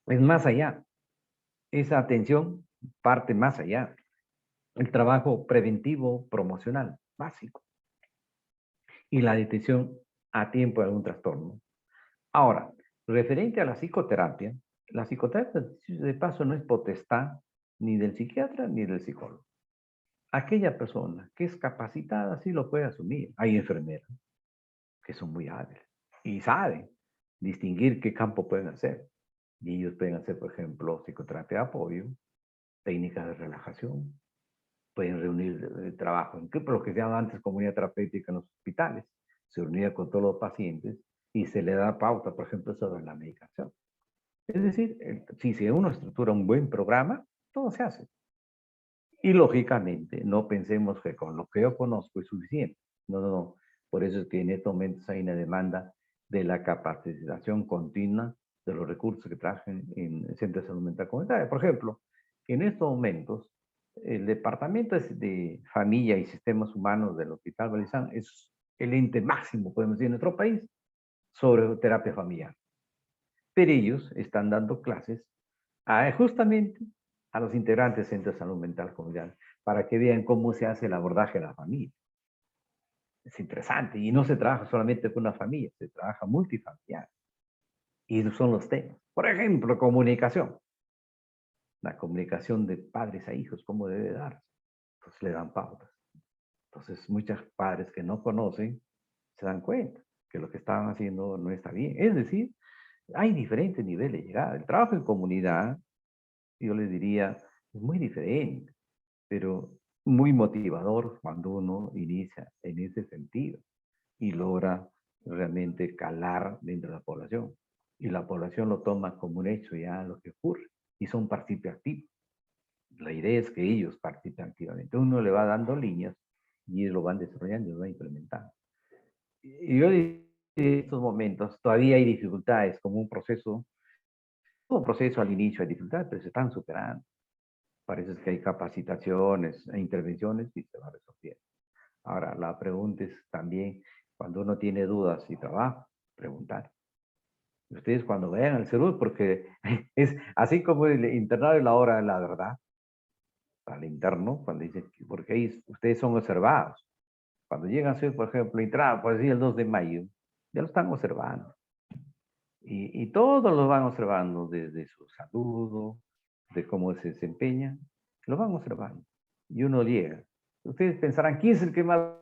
es más allá, esa atención parte más allá, el trabajo preventivo promocional básico y la detección a tiempo de algún trastorno. Ahora, referente a la psicoterapia de paso no es potestad ni del psiquiatra ni del psicólogo. Aquella persona que es capacitada sí lo puede asumir. Hay enfermeras que son muy hábiles y saben distinguir qué campo pueden hacer. Y ellos pueden hacer, por ejemplo, psicoterapia de apoyo, técnicas de relajación, pueden reunir trabajo en lo que se llama antes comunidad terapéutica en los hospitales. Se reunía con todos los pacientes y se le da pauta, por ejemplo, sobre la medicación. Es decir, si uno estructura un buen programa, todo se hace. Y lógicamente, no pensemos que con lo que yo conozco es suficiente. No, no, no. Por eso es que en estos momentos hay una demanda de la capacitación continua de los recursos que trabajan en el Centro de Salud Mental Comunitaria. Por ejemplo, en estos momentos, el Departamento de Familia y Sistemas Humanos del Hospital Balizán es el ente máximo, podemos decir, en nuestro país sobre terapia familiar. Pero ellos están dando clases justamente a los integrantes del Centro de Salud Mental Comunitaria para que vean cómo se hace el abordaje de la familia. Es interesante y no se trabaja solamente con una familia, se trabaja multifamiliar. Y esos son los temas. Por ejemplo, comunicación. La comunicación de padres a hijos, cómo debe darse. Entonces le dan pautas. Entonces muchos padres que no conocen se dan cuenta que lo que estaban haciendo no está bien. Es decir, hay diferentes niveles de llegada. El trabajo en comunidad, yo les diría, es muy diferente, pero muy motivador cuando uno inicia en ese sentido y logra realmente calar dentro de la población. Y la población lo toma como un hecho ya lo que ocurre y son partícipes activos. La idea es que ellos participen activamente. Uno le va dando líneas y ellos lo van desarrollando y lo van implementando. Y yo diría que en estos momentos todavía hay dificultades, como un proceso, todo proceso al inicio hay dificultades, pero se están superando. Parece que hay capacitaciones e intervenciones y se va resolviendo. Ahora, la pregunta es también, cuando uno tiene dudas y trabaja, preguntar. Ustedes cuando vayan al CERUR, porque es así como el internado es la hora de la verdad, al interno, cuando dicen, porque ahí ustedes son observados. Cuando llegan a ser, por ejemplo, internado, por decir el 2 de mayo, ya lo están observando. Y todos lo van observando, desde su saludo, de cómo se desempeña, lo van observando. Y uno llega. Ustedes pensarán, ¿quién es el que más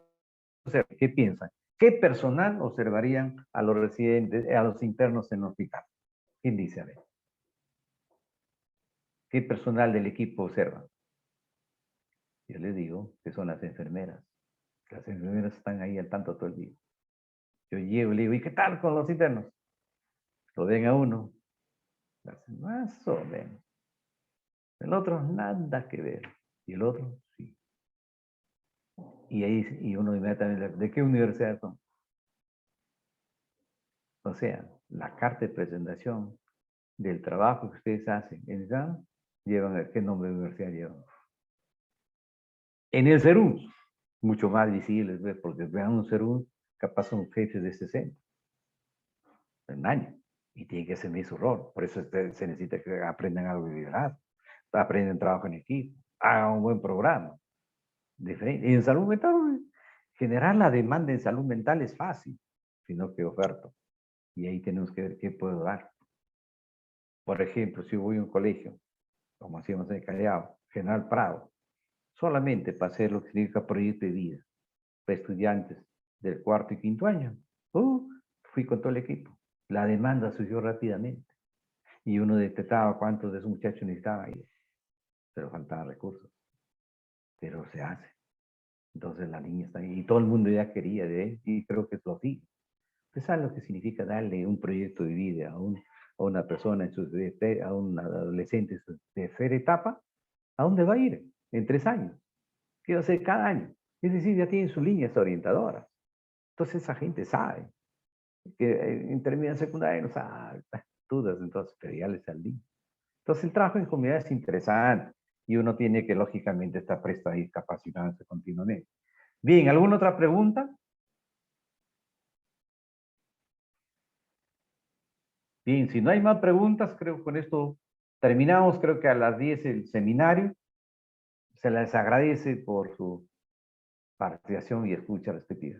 observa? ¿Qué piensan? ¿Qué personal observarían a los residentes, a los internos en el hospital? ¿Quién dice? A ver, ¿qué personal del equipo observa? Yo les digo que son las enfermeras. Las enfermeras están ahí al tanto todo el día. Yo llego y le digo, ¿y qué tal con los internos? Lo ven a uno, más o menos. El otro, nada que ver. Y el otro, sí. Y ahí y uno inmediatamente, ¿de qué universidad son? O sea, la carta de presentación del trabajo que ustedes hacen en examen, llevan, ¿qué nombre de universidad llevan? En el CERUM, mucho más visibles, ¿ves? Porque vean un CERUM, capaz son jefes de 60 en un año, y tienen que asumir su rol. Por eso se necesita que aprendan algo de liderazgo, aprenden trabajo en equipo, hagan un buen programa. Diferente. Y en salud mental, generar la demanda en salud mental es fácil, sino que oferto. Y ahí tenemos que ver qué puedo dar. Por ejemplo, si voy a un colegio, como hacíamos en el Callao, General Prado, solamente para hacer lo que significa proyecto de vida, para estudiantes del cuarto y quinto año, fui con todo el equipo. La demanda surgió rápidamente. Y uno detectaba cuántos de esos muchachos necesitaban ir, pero faltaban recursos. Pero se hace. Entonces la niña está ahí y todo el mundo ya quería de él y creo que es lo sigue. ¿Usted sabe lo que significa darle un proyecto de vida a una persona, a un adolescente en su tercera etapa? ¿A dónde va a ir? En 3 años. ¿Qué va a hacer cada año? Es decir, ya tienen sus líneas orientadoras. Entonces esa gente sabe que en términos secundarios no sabe, dudas, entonces, pero ya les salí. Entonces el trabajo en comunidad es interesante y uno tiene que lógicamente estar presto a ir capacitándose continuamente. Bien, ¿alguna otra pregunta? Bien, si no hay más preguntas, creo que con esto terminamos. Creo que a las 10 el seminario. Se les agradece por su participación y escucha respectiva.